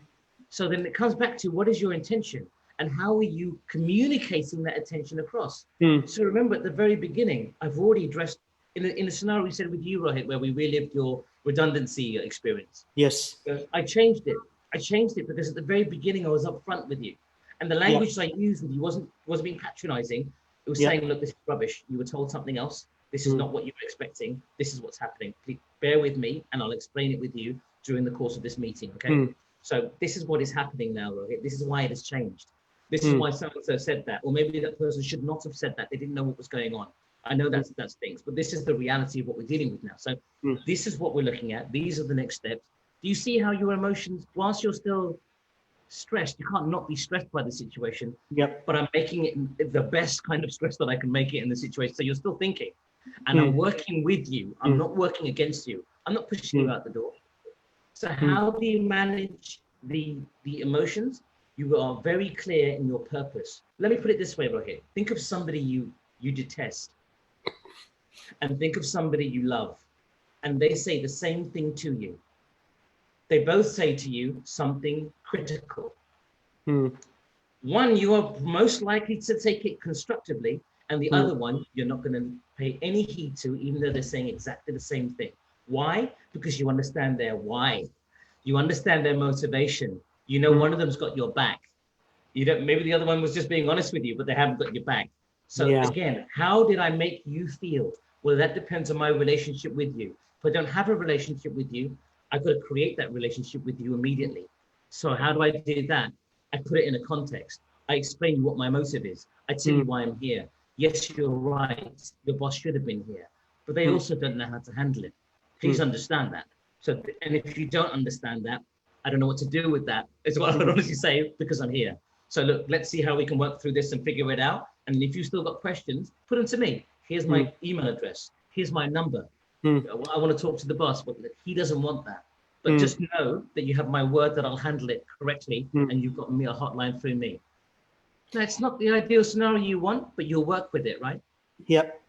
So then it comes back to, what is your intention? And how are you communicating that attention across? So remember, at the very beginning, I've already addressed, in the scenario we said with you, Rohit, where we relived your redundancy experience. Yes. I changed it. I changed it because at the very beginning, I was upfront with you. And the language I used with you wasn't being patronizing. It was saying, look, this is rubbish. You were told something else. This is not what you were expecting. This is what's happening. Please bear with me, and I'll explain it with you during the course of this meeting, okay? So this is what is happening now, Rohit. This is why it has changed. This is why so-and-so said that. Or maybe that person should not have said that. They didn't know what was going on. I know that's things, but this is the reality of what we're dealing with now. So this is what we're looking at. These are the next steps. Do you see how your emotions, whilst you're still stressed, you can't not be stressed by the situation, but I'm making it the best kind of stress that I can make it in the situation. So you're still thinking, and I'm working with you. I'm not working against you. I'm not pushing you out the door. So how do you manage the emotions? You are very clear in your purpose. Let me put it this way, Rohit. Think of somebody you detest, and think of somebody you love, and they say the same thing to you. They both say to you something critical. One, you are most likely to take it constructively, and the other one, you're not going to pay any heed to, even though they're saying exactly the same thing. Why? Because you understand their why. You understand their motivation. You know, one of them's got your back. You don't, maybe the other one was just being honest with you, but they haven't got your back. So again, how did I make you feel? Well, that depends on my relationship with you. If I don't have a relationship with you, I've got to create that relationship with you immediately. So how do I do that? I put it in a context. I explain what my motive is. I tell you why I'm here. Yes, you're right. Your boss should have been here, but they also don't know how to handle it. Please understand that. So, and if you don't understand that, I don't know what to do with that, is what I would honestly say, because I'm here. So look, let's see how we can work through this and figure it out. And if you've still got questions, put them to me. Here's my email address. Here's my number. I want to talk to the boss, but he doesn't want that. But just know that you have my word that I'll handle it correctly, and you've got me a hotline through me. Now, it's not the ideal scenario you want, but you'll work with it, right? Yep.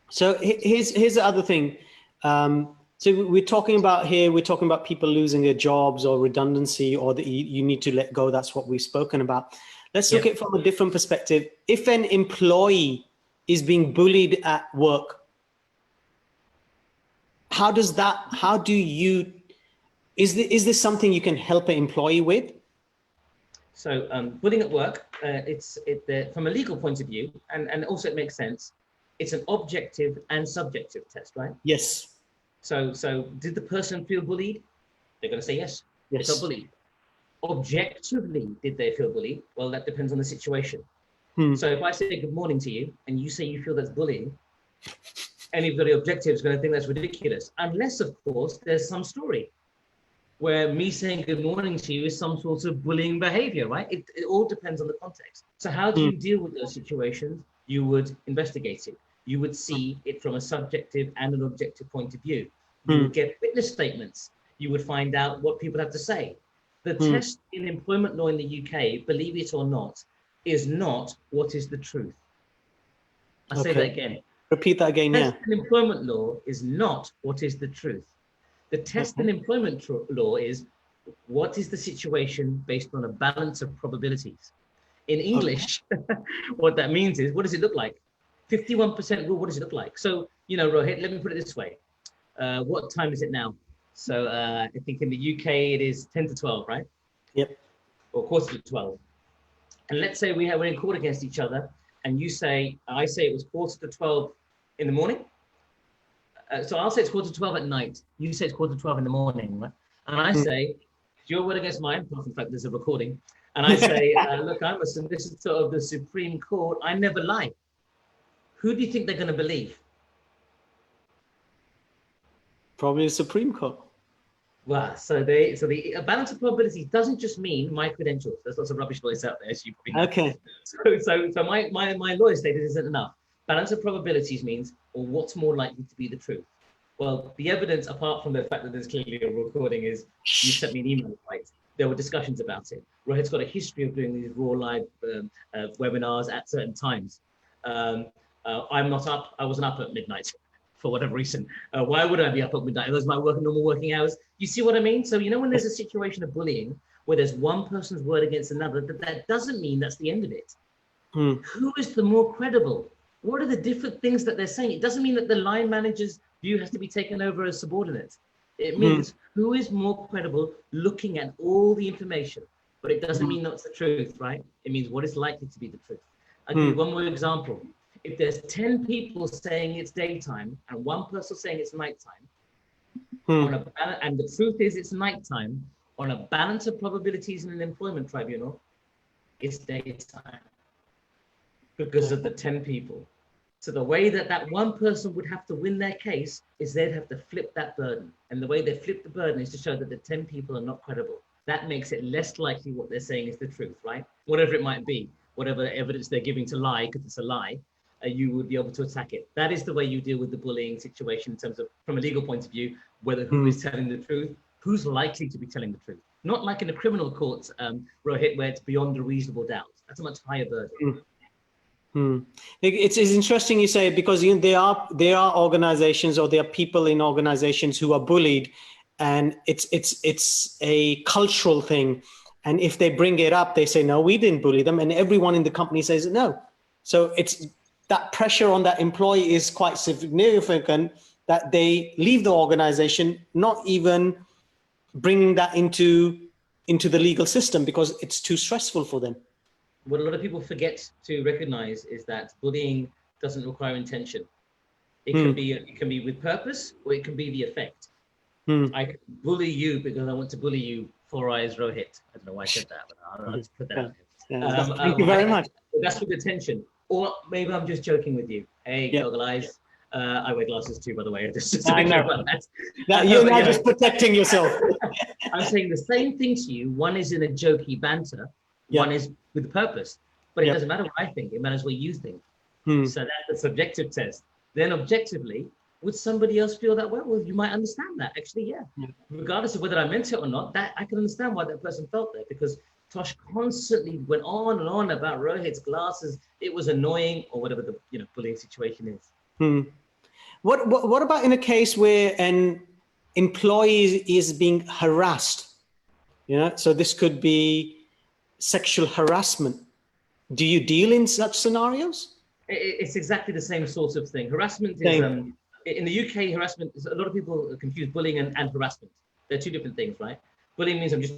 So here's the other thing. So we're talking about people losing their jobs or redundancy, or that you need to let go. That's what we've spoken about. Let's look at it from a different perspective. If an employee is being bullied at work, is this something you can help an employee with? So bullying at work, from a legal point of view, and also it makes sense, it's an objective and subjective test, right? Yes. So did the person feel bullied? They're going to say yes. They felt bullied. Objectively, did they feel bullied? Well, that depends on the situation. So if I say good morning to you and you say you feel that's bullying, anybody objective is going to think that's ridiculous, unless, of course, there's some story where me saying good morning to you is some sort of bullying behavior, right? It all depends on the context. So how do you deal with those situations? You would investigate it. You would see it from a subjective and an objective point of view. You would get witness statements. You would find out what people have to say. The test in employment law in the UK, believe it or not, is not what is the truth. I'll say that again. Repeat that again, yeah. Test in employment law is not what is the truth. The test in employment law is what is the situation based on a balance of probabilities. In English, what that means is, what does it look like? 51% rule, what does it look like? So, Rohit, let me put it this way. What time is it now? So I think in the UK, it is 10 to 12, right? Yep. Or quarter to 12. And let's say we're in court against each other, and I say it was quarter to 12 in the morning. So I'll say it's quarter to 12 at night. You say it's quarter to 12 in the morning, right? And I say, your word against mine, apart from the fact there's a recording. And I say, look, this is sort of the Supreme Court. I never lie. Who do you think they're going to believe? Probably the Supreme Court. Well, so the balance of probabilities doesn't just mean my credentials. There's lots of rubbish lawyers out there, as you probably know. Okay. So my lawyer stated isn't enough. Balance of probabilities means, well, what's more likely to be the truth? Well, the evidence, apart from the fact that there's clearly a recording, is you sent me an email, right? There were discussions about it. Rohit's got a history of doing these raw live webinars at certain times. I'm not up. I wasn't up at midnight for whatever reason. Why would I be up at midnight? Those are my normal working hours. You see what I mean? So, when there's a situation of bullying where there's one person's word against another, that doesn't mean that's the end of it. Who is the more credible? What are the different things that they're saying? It doesn't mean that the line manager's view has to be taken over as subordinate. It means who is more credible looking at all the information, but it doesn't mean that's the truth, right? It means what is likely to be the truth. I'll give you one more example. If there's 10 people saying it's daytime and one person saying it's nighttime, and the truth is it's nighttime, on a balance of probabilities in an employment tribunal, it's daytime because of the 10 people. So the way that one person would have to win their case is they'd have to flip that burden. And the way they flip the burden is to show that the 10 people are not credible. That makes it less likely what they're saying is the truth, right? Whatever it might be, whatever evidence they're giving to lie, because it's a lie, you would be able to attack it. That is the way you deal with the bullying situation in terms of, from a legal point of view, whether who is telling the truth, who's likely to be telling the truth. Not like in the criminal courts, Rohit, where it's beyond a reasonable doubt. That's a much higher burden. It's interesting you say, because there are organizations, or there are people in organizations who are bullied, and it's a cultural thing. And if they bring it up, they say, no, we didn't bully them. And everyone in the company says no. So it's that pressure on that employee is quite significant, that they leave the organization, not even bringing that into the legal system because it's too stressful for them. What a lot of people forget to recognize is that bullying doesn't require intention. It can be with purpose, or it can be the effect. I can bully you because I want to bully you. Four eyes, Rohit. I don't know why I said that, but I'll just put that. Thank you very much. That's with attention. Or maybe I'm just joking with you. Hey, goggle eyes. I wear glasses too, by the way. Just I know. about that. You're now just protecting yourself. I'm saying the same thing to you. One is in a jokey banter. One is with purpose. But it doesn't matter what I think. It matters what you think. So that's the subjective test. Then objectively, would somebody else feel that way? Well, you might understand that. Actually, regardless of whether I meant it or not, that I can understand why that person felt that, because Tosh constantly went on and on about Rohit's glasses. It was annoying, or whatever the bullying situation is. What about in a case where an employee is being harassed? So this could be sexual harassment. Do you deal in such scenarios? It's exactly the same sort of thing. Harassment is in the UK. Harassment is, a lot of people confuse bullying and harassment. They're two different things, right? Bullying means I'm just,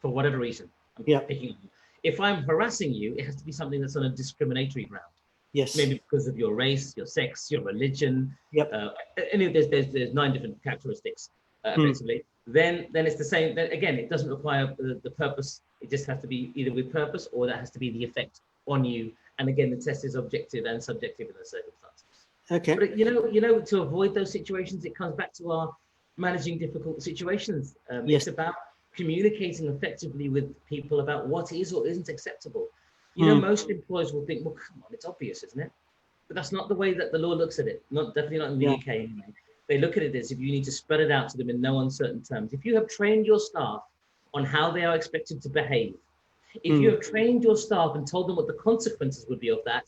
for whatever reason, I'm picking on you. If I'm harassing you, it has to be something that's on a discriminatory ground. Yes. Maybe because of your race, your sex, your religion. There's 9 different characteristics, effectively. Then it's the same. Then again, it doesn't require the purpose. It just has to be either with purpose, or that has to be the effect on you. And again, the test is objective and subjective in those circumstances. Okay. But to avoid those situations, it comes back to our managing difficult situations. It's about communicating effectively with people about what is or isn't acceptable. Most employers will think, well, come on, it's obvious, isn't it? But that's not the way that the law looks at it. Definitely not in the UK anyway. They look at it as if you need to spread it out to them in no uncertain terms. If you have trained your staff on how they are expected to behave, if you have trained your staff and told them what the consequences would be of that,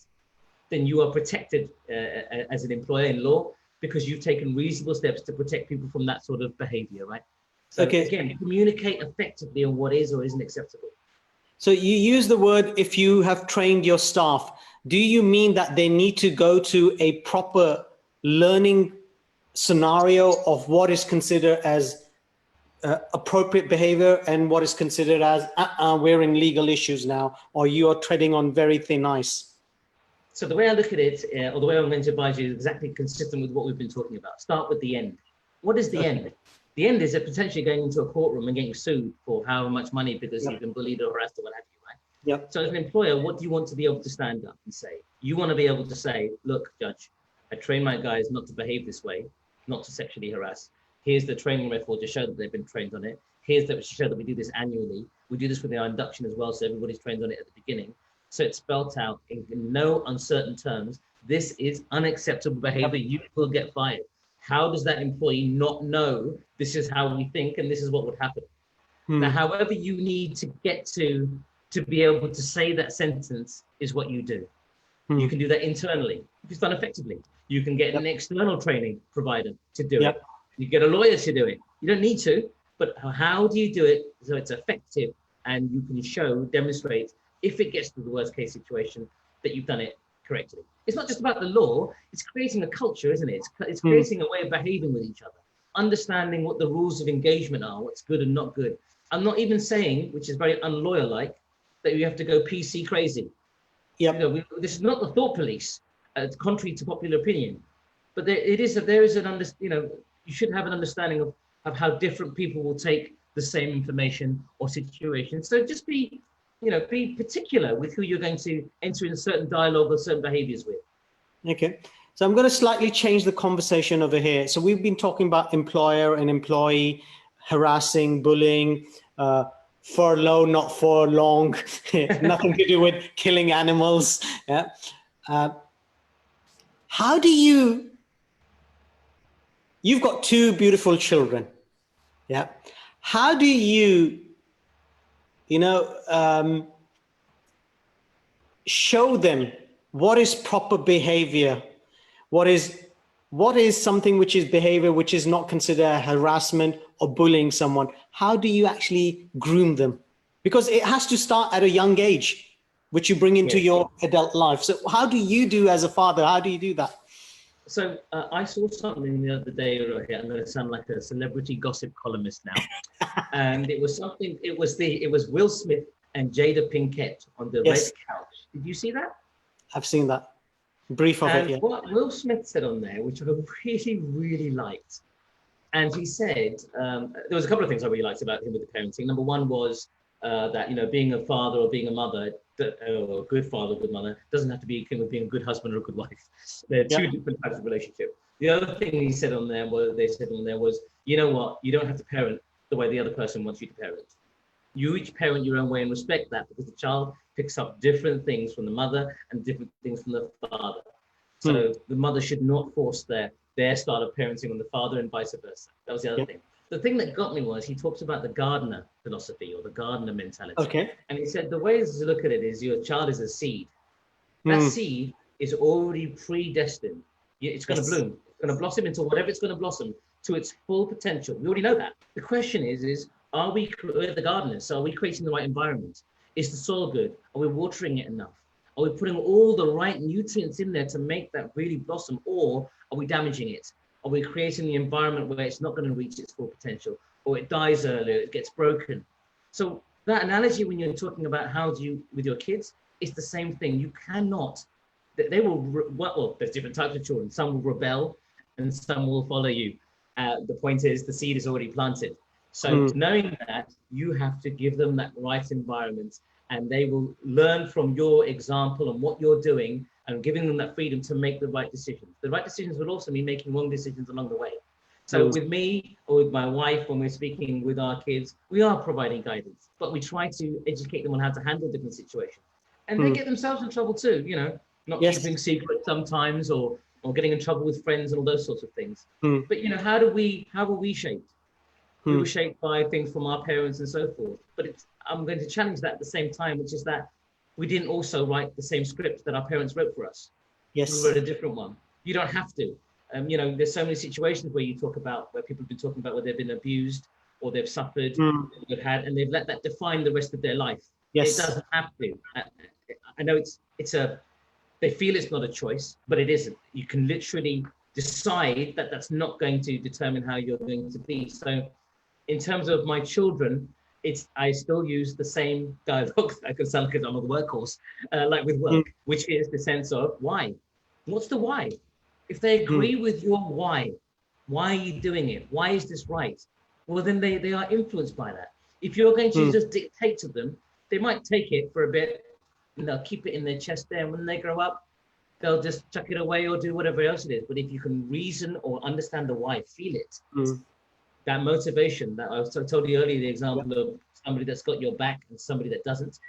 then you are protected as an employer in law, because you've taken reasonable steps to protect people from that sort of behavior, right? So again, communicate effectively on what is or isn't acceptable. So you use the word, if you have trained your staff, do you mean that they need to go to a proper learning scenario of what is considered as appropriate behavior and what is considered as we're in legal issues now, or you are treading on very thin ice? So the way I look at it, or the way I'm going to advise you, is exactly consistent with what we've been talking about. Start with the end. What is the end? The end is potentially going into a courtroom and getting sued for however much money because you've been bullied or harassed or what have you, right? Yep. So as an employer, what do you want to be able to stand up and say? You want to be able to say, look, judge, I train my guys not to behave this way, not to sexually harass. Here's the training record to show that they've been trained on it. Here's to show that we do this annually. We do this with our induction as well, so everybody's trained on it at the beginning. So it's spelled out in no uncertain terms. This is unacceptable behavior. You will get fired. How does that employee not know this is how we think and this is what would happen? Now, however you need to get to be able to say that sentence is what you do. You can do that internally if it's done effectively. You can get an external training provider to do it. You get a lawyer to do it. You don't need to, but how do you do it so it's effective and you can show, demonstrate, if it gets to the worst case situation, that you've done it correctly. It's not just about the law, it's creating a culture, isn't it? It's creating a way of behaving with each other, understanding what the rules of engagement are, what's good and not good. I'm not even saying, which is very unlawyer-like, that you have to go PC crazy. You know, this is not the thought police, contrary to popular opinion, but there is an you should have an understanding of how different people will take the same information or situation. So just be particular with who you're going to enter in certain dialogue or certain behaviors with. Okay. So I'm going to slightly change the conversation over here. So we've been talking about employer and employee, harassing, bullying, furlough, not for long, nothing to do with killing animals. Yeah. How do you've got two beautiful children. Yeah. How do you, show them what is proper behavior? What is something which is behavior which is not considered harassment or bullying someone? How do you actually groom them? Because it has to start at a young age, which you bring into your adult life. So how do you do as a father? How do you do that? So I saw something the other day, right here. I'm going to sound like a celebrity gossip columnist now. And it was something, it was Will Smith and Jada Pinkett on the red couch. Did you see that? I've seen that. Brief of it, yeah. What Will Smith said on there, which I really, really liked. And he said, there was a couple of things I really liked about him with the parenting. Number one was that, being a father or being a mother, or a good father, good mother, doesn't have to be equivalent with being a good husband or a good wife. There are two different types of relationship. The other thing they said on there was, you know what, you don't have to parent the way the other person wants you to parent. You each parent your own way and respect that, because the child picks up different things from the mother and different things from the father. So the mother should not force their style of parenting on the father and vice versa. That was the other thing. The thing that got me was he talks about the gardener philosophy or the gardener mentality. Okay. And he said the way to look at it is your child is a seed. That seed is already predestined. It's going to bloom. It's going to blossom into whatever it's going to blossom to its full potential. We already know that. The question is are we the gardeners? So are we creating the right environment? Is the soil good? Are we watering it enough? Are we putting all the right nutrients in there to make that really blossom, or are we damaging it? Are we creating the environment where it's not going to reach its full potential, or it dies earlier, it gets broken? So that analogy, when you're talking about how do you, with your kids, it's the same thing. You cannot, they will, well, there's different types of children. Some will rebel and some will follow you. The point is the seed is already planted. So knowing that, you have to give them that right environment, and they will learn from your example and what you're doing, and giving them that freedom to make the right decisions. The right decisions will also mean making wrong decisions along the way. So with me or with my wife, when we're speaking with our kids, we are providing guidance, but we try to educate them on how to handle different situations. And they get themselves in trouble too, not keeping secrets sometimes, or getting in trouble with friends and all those sorts of things. But how were we shaped? We were shaped by things from our parents and so forth. But I'm going to challenge that at the same time, which is that we didn't also write the same script that our parents wrote for us. Yes. we're in a different one. You don't have to. There's so many situations where where people have been talking about where they've been abused or they've suffered, and they've let that define the rest of their life. Yes. It doesn't have to. I know they feel it's not a choice, but it isn't. You can literally decide that that's not going to determine how you're going to be. So in terms of my children, I still use the same dialogue. I can sound like I'm a workhorse, like with work, which is the sense of why. What's the why? If they agree with your why are you doing it? Why is this right? Well, then they are influenced by that. If you're going to just dictate to them, they might take it for a bit, and they'll keep it in their chest there. And when they grow up, they'll just chuck it away or do whatever else it is. But if you can reason or understand the why, feel it, that motivation that I told you earlier, the example of somebody that's got your back and somebody that doesn't,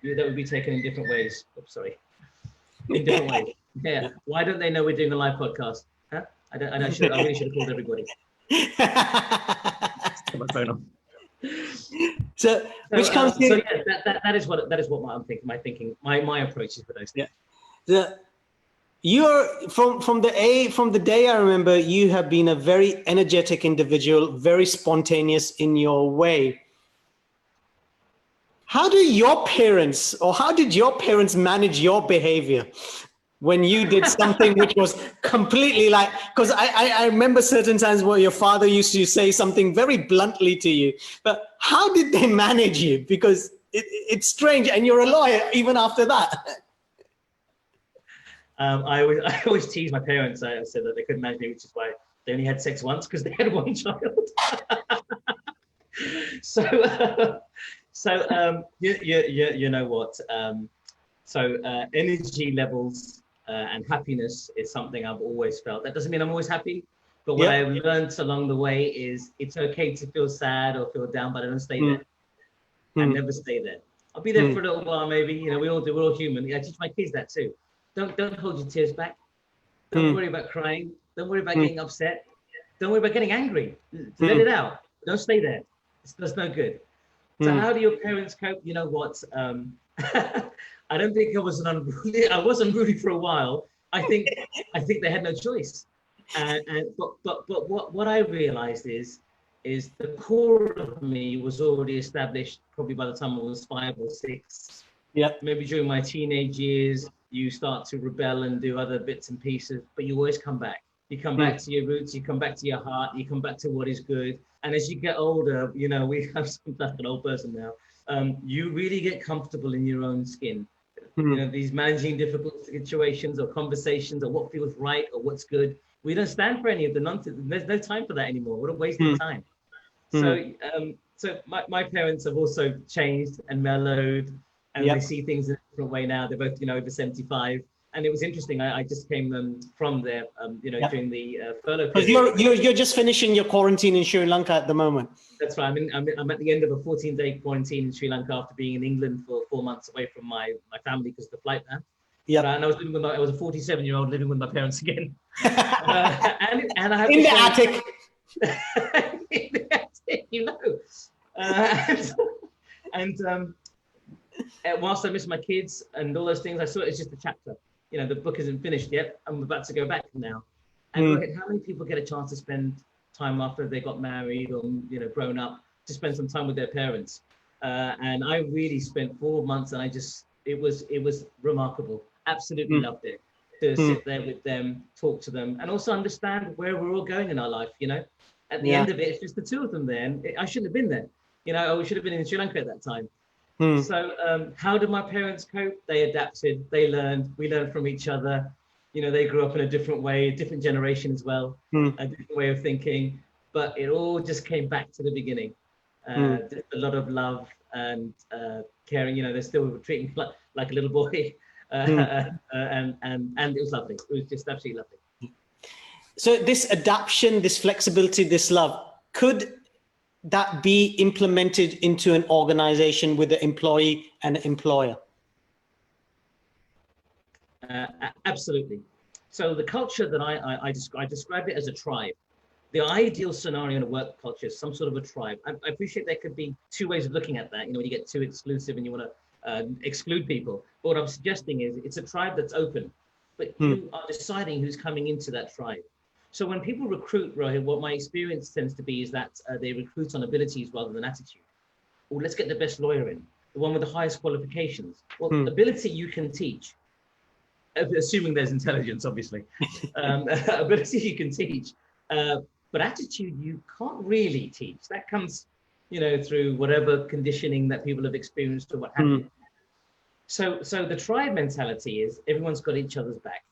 that would be taken in different ways. Oops, sorry. In different ways. Yeah. Why don't they know we're doing a live podcast? Huh? I really should have called everybody. Put my phone on. That is what I'm thinking. My approach is for those things. Yeah. You're from the day I remember, you have been a very energetic individual, very spontaneous in your way. How did your parents manage your behavior when you did something which was completely like, because I remember certain times where your father used to say something very bluntly to you, but how did they manage you? Because it's strange, and you're a lawyer even after that. I always tease my parents. I said that they couldn't manage me, which is why they only had sex once, because they had one child. You know what? Energy levels and happiness is something I've always felt. That doesn't mean I'm always happy, but what I've learned along the way is it's okay to feel sad or feel down, but I don't stay there. I never stay there. I'll be there for a little while, maybe. We all do. We're all human. I teach my kids that too. Don't hold your tears back. Don't worry about crying. Don't worry about getting upset. Don't worry about getting angry. Let it out. Don't stay there. That's no good. So how do your parents cope? You know what? I don't think I was unruly. I was unruly for a while. I think they had no choice. But what I realized is the core of me was already established probably by the time I was 5 or 6. Yeah. Maybe during my teenage years, you start to rebel and do other bits and pieces, but you always come back. You come back to your roots, you come back to your heart, you come back to what is good. And as you get older, we have like an old person now, you really get comfortable in your own skin. These managing difficult situations or conversations or what feels right or what's good. We don't stand for any of the nonsense. There's no time for that anymore. What a waste of time. So my parents have also changed and mellowed, and they see things in a different way now. They're both, over 75. And it was interesting. I just came from there, during the furlough period. Because you're just finishing your quarantine in Sri Lanka at the moment. That's right. I'm at the end of a 14-day quarantine in Sri Lanka after being in England for 4 months away from my family because of the flight ban. Yeah. And I was living I was a 47-year-old living with my parents again. And I have in the attic. In the attic, whilst I miss my kids and all those things, I saw it as just a chapter. The book isn't finished yet. I'm about to go back now. And Rohit, how many people get a chance to spend time after they got married or grown up to spend some time with their parents? And I really spent 4 months, and it was remarkable. Absolutely loved it to sit there with them, talk to them, and also understand where we're all going in our life. At the end of it, it's just the two of them there. And I shouldn't have been there. We should have been in Sri Lanka at that time. So how did my parents cope? They adapted, they learned, we learned from each other. They grew up in a different way, a different generation as well, a different way of thinking, but it all just came back to the beginning. Just a lot of love and caring. They're still treating me like a little boy, and it was lovely. It was just absolutely lovely. So this adaptation, this flexibility, this love, could that be implemented into an organization with the employee and employer? Absolutely. So the culture that I describe it as a tribe. The ideal scenario in a work culture is some sort of a tribe. I appreciate there could be two ways of looking at that. When you get too exclusive and you want to exclude people. But what I'm suggesting is it's a tribe that's open. but you are deciding who's coming into that tribe. So when people recruit, Rohit, what my experience tends to be is that they recruit on abilities rather than attitude. Or let's get the best lawyer in, the one with the highest qualifications. Well, ability you can teach, assuming there's intelligence, obviously. Ability you can teach, but attitude you can't really teach. That comes, through whatever conditioning that people have experienced or what have you. So the tribe mentality is everyone's got each other's back.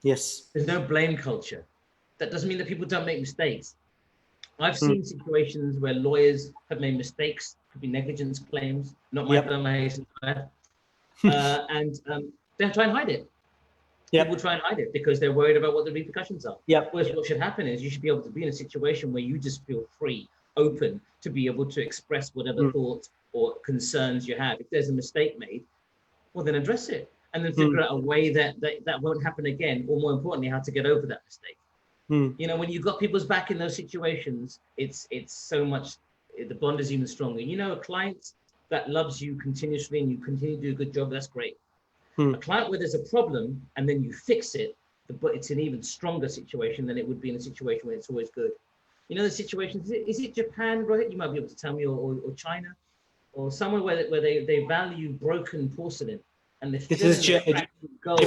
Yes. There's no blame culture. That doesn't mean that people don't make mistakes. I've seen situations where lawyers have made mistakes, could be negligence claims, not my firm, and they'll try and hide it. People try and hide it because they're worried about what the repercussions are. Whereas what should happen is you should be able to be in a situation where you just feel free, open to be able to express whatever thoughts or concerns you have. If there's a mistake made, well, then address it and then figure out a way that won't happen again, or more importantly, how to get over that mistake. When you've got people's back in those situations, it's so much, the bond is even stronger. A client that loves you continuously and you continue to do a good job, that's great. A client where there's a problem and then you fix it, but it's an even stronger situation than it would be in a situation where it's always good. The situations, is it Japan, Rohit? You might be able to tell me, or China, or somewhere where they value broken porcelain and they fill it with gold.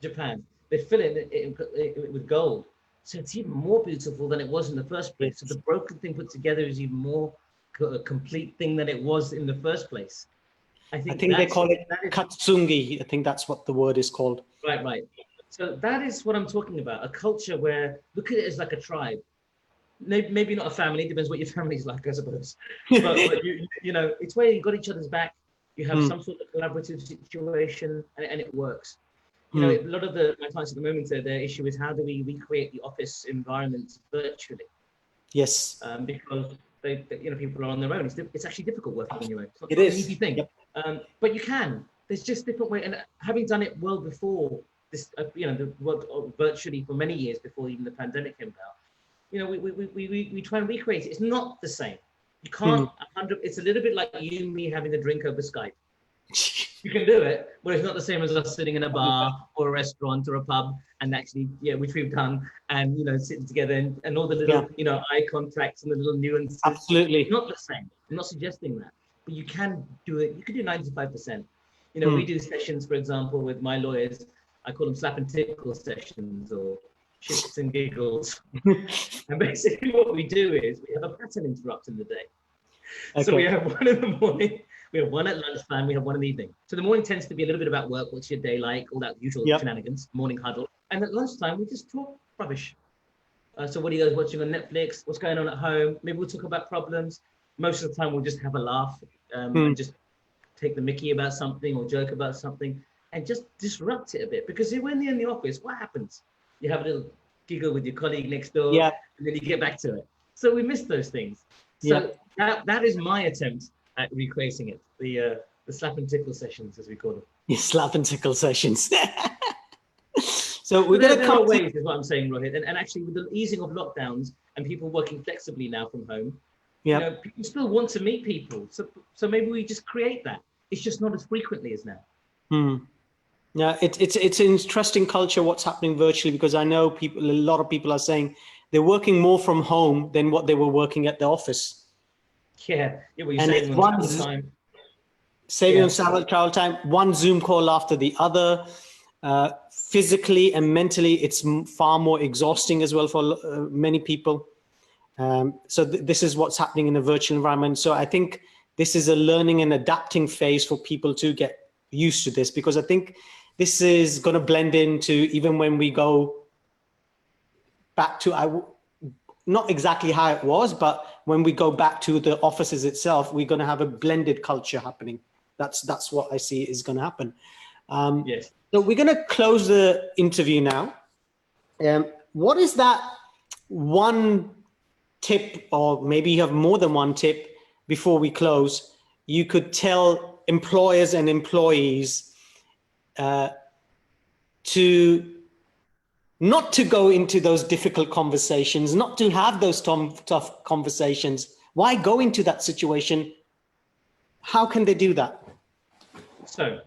Japan. They fill it with gold. So it's even more beautiful than it was in the first place. So the broken thing put together is even more a complete thing than it was in the first place. I think they call it katsungi. I think that's what the word is called. Right. So that is what I'm talking about. A culture where, look at it as like a tribe. Maybe not a family, depends what your family's like, I suppose. But it's where you've got each other's back. You have some sort of collaborative situation and it works. A lot of my clients at the moment, their issue is how do we recreate the office environment virtually? Yes. Because people are on their own. It's actually difficult working on your own. It's not an easy thing. But you can. There's just different ways. And having done it well before this, the work virtually for many years before even the pandemic came about, we try and recreate it. It's not the same. You can't. It's a little bit like you and me having a drink over Skype. You can do it, but it's not the same as us sitting in a bar or a restaurant or a pub and actually, which we've done, and sitting together and all the little, eye contacts and the little nuances. Absolutely. It's not the same. I'm not suggesting that, but you can do it. You can do 95%. We do sessions, for example, with my lawyers. I call them slap and tickle sessions or shits and giggles. And basically what we do is we have a pattern interrupt in the day. Okay. So we have one in the morning. We have one at lunchtime, we have one in the evening. So the morning tends to be a little bit about work, what's your day like, all that usual shenanigans, morning huddle. And at lunchtime, we just talk rubbish. So what are you guys watching on Netflix? What's going on at home? Maybe we'll talk about problems. Most of the time, we'll just have a laugh and just take the mickey about something or joke about something and just disrupt it a bit. Because when you're in the office, what happens? You have a little giggle with your colleague next door, and then you get back to it. So we miss those things. So that is my attempt at recreating it, the slap and tickle sessions, as we call them. Slap and tickle sessions. So we're going to come ways, is what I'm saying, Rohit. And actually, with the easing of lockdowns and people working flexibly now from home, people still want to meet people. So maybe we just create that. It's just not as frequently as now. Yeah, it's an interesting culture what's happening virtually, because I know a lot of people are saying they're working more from home than what they were working at the office. Well, you're saving on travel time. Saving on travel time, one Zoom call after the other. Physically and mentally, it's far more exhausting as well for many people. So this is what's happening in a virtual environment. So I think this is a learning and adapting phase for people to get used to this, because I think this is going to blend into even when we go back to, not exactly how it was, but when we go back to the offices itself, we're going to have a blended culture happening. That's what I see is going to happen. Yes. So we're going to close the interview now. What is that one tip, or maybe you have more than one tip before we close, you could tell employers and employees to not to go into those difficult conversations, not to have those tough conversations? Why go into that situation? How can they do that? So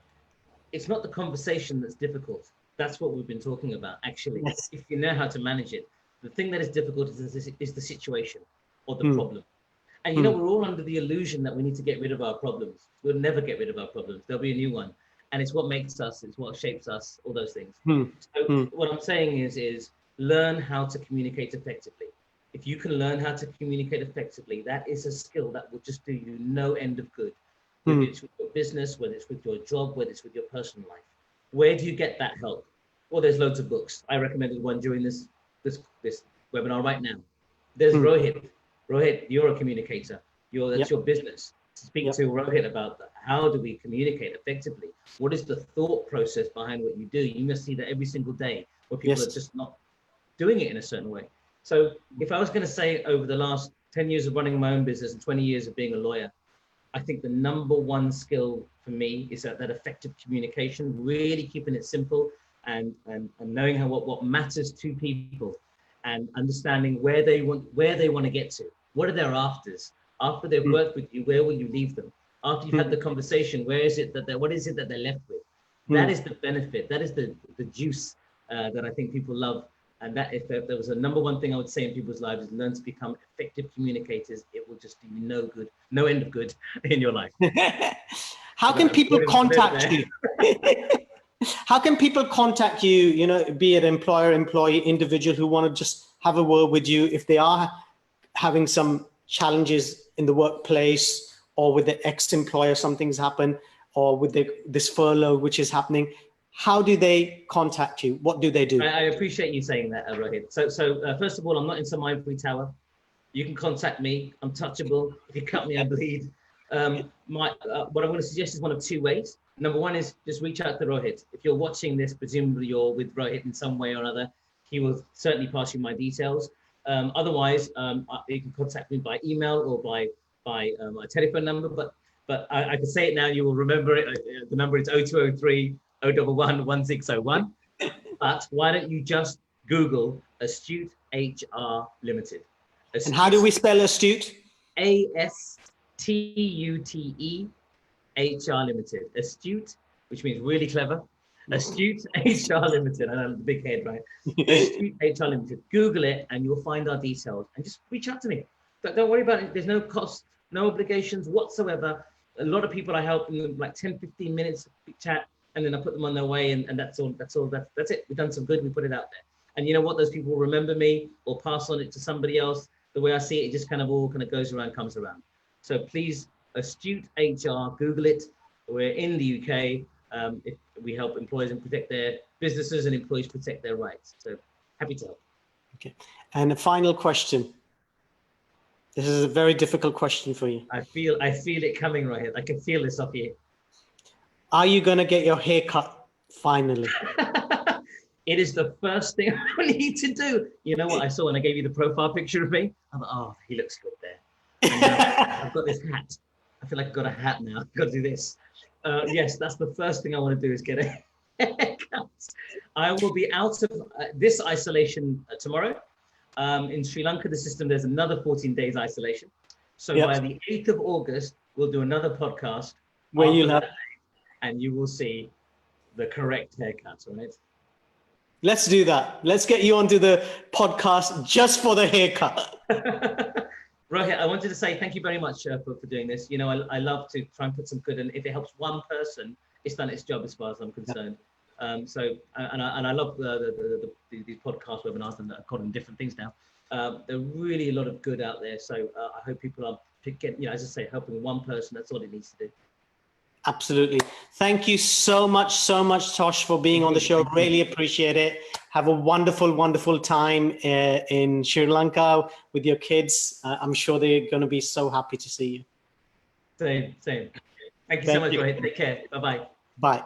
it's not the conversation that's difficult. That's what we've been talking about, actually. Yes. If you know how to manage it, the thing that is difficult is the situation or the problem. And we're all under the illusion that we need to get rid of our problems. We'll never get rid of our problems. There'll be a new one. And it's what makes us, it's what shapes us, all those things. So what I'm saying is learn how to communicate effectively. If you can learn how to communicate effectively, that is a skill that will just do you no end of good. Whether it's with your business, whether it's with your job, whether it's with your personal life. Where do you get that help? Well, there's loads of books. I recommended one during this webinar right now. There's Rohit. Rohit, you're a communicator. That's your business. Speak to Rohit about that. How do we communicate effectively? What is the thought process behind what you do? You must see that every single day where people are just not doing it in a certain way. So if I was going to say over the last 10 years of running my own business and 20 years of being a lawyer, I think the number one skill for me is that effective communication, really keeping it simple and knowing what matters to people and understanding where they want to get to. What are their afters? After they've worked with you, where will you leave them? After you've had the conversation, what is it that they're left with? That is the benefit. That is the juice that I think people love. And that if there was a number one thing I would say in people's lives is learn to become effective communicators. It will just do you no end of good in your life. How can people contact you? How can people contact you, be it employer, employee, individual who want to just have a word with you if they are having some challenges in the workplace or with the ex-employer, something's happened, or with this furlough which is happening? How do they contact you? What do they do? I appreciate you saying that, Rohit. So first of all, I'm not in some ivory tower. You can contact me. I'm touchable. If you cut me, I bleed. What I want to suggest is one of two ways. Number one is just reach out to Rohit. If you're watching this, presumably you're with Rohit in some way or another. He will certainly pass you my details. Otherwise, you can contact me by email or by my telephone number. But I can say it now. You will remember it. The number is 0203 011 1601. But why don't you just Google Astute HR Limited? Astute, and how do we spell Astute? ASTUTE HR Limited. Astute, which means really clever. Astute HR Limited. I know, the big head, right? Astute HR Limited. Google it and you'll find our details and just reach out to me. Don't worry about it. There's no cost, no obligations whatsoever. A lot of people I help in like 10, 15 minutes, chat, and then I put them on their way, and that's all. That's it. We've done some good. We put it out there. And you know what? Those people will remember me or pass on it to somebody else. The way I see it, it just kind of goes around, comes around. So please, Astute HR, Google it. We're in the UK. We help employers and protect their businesses and employees protect their rights. So happy to help. Okay. And a final question. This is a very difficult question for you. I feel it coming, Rohit. I can feel this up here. Are you going to get your hair cut finally? It is the first thing I need to do. You know what I saw when I gave you the profile picture of me? I thought, oh, he looks good there. And I've got this hat. I feel like I've got a hat now. I've got to do this. Yes, that's the first thing I want to do is get a haircut. I will be out of this isolation tomorrow. In Sri Lanka, the system, there's another 14 days isolation. So by the 8th of August, we'll do another podcast where you'll have, and you will see the correct haircut, right? Let's do that. Let's get you onto the podcast just for the haircut. Rohit, I wanted to say thank you very much for doing this. You know, I love to try and put some good, and if it helps one person, it's done its job as far as I'm concerned. I love these podcast webinars, and I call them different things now. There are really a lot of good out there. So I hope people are getting, as I say, helping one person. That's all it needs to do. Absolutely. Thank you so much, Tosh, for being on the show. Really appreciate it. Have a wonderful, wonderful time in Sri Lanka with your kids. I'm sure they're going to be so happy to see you. Same. Thank you so much, Rohit. Take care. Bye-bye. Bye.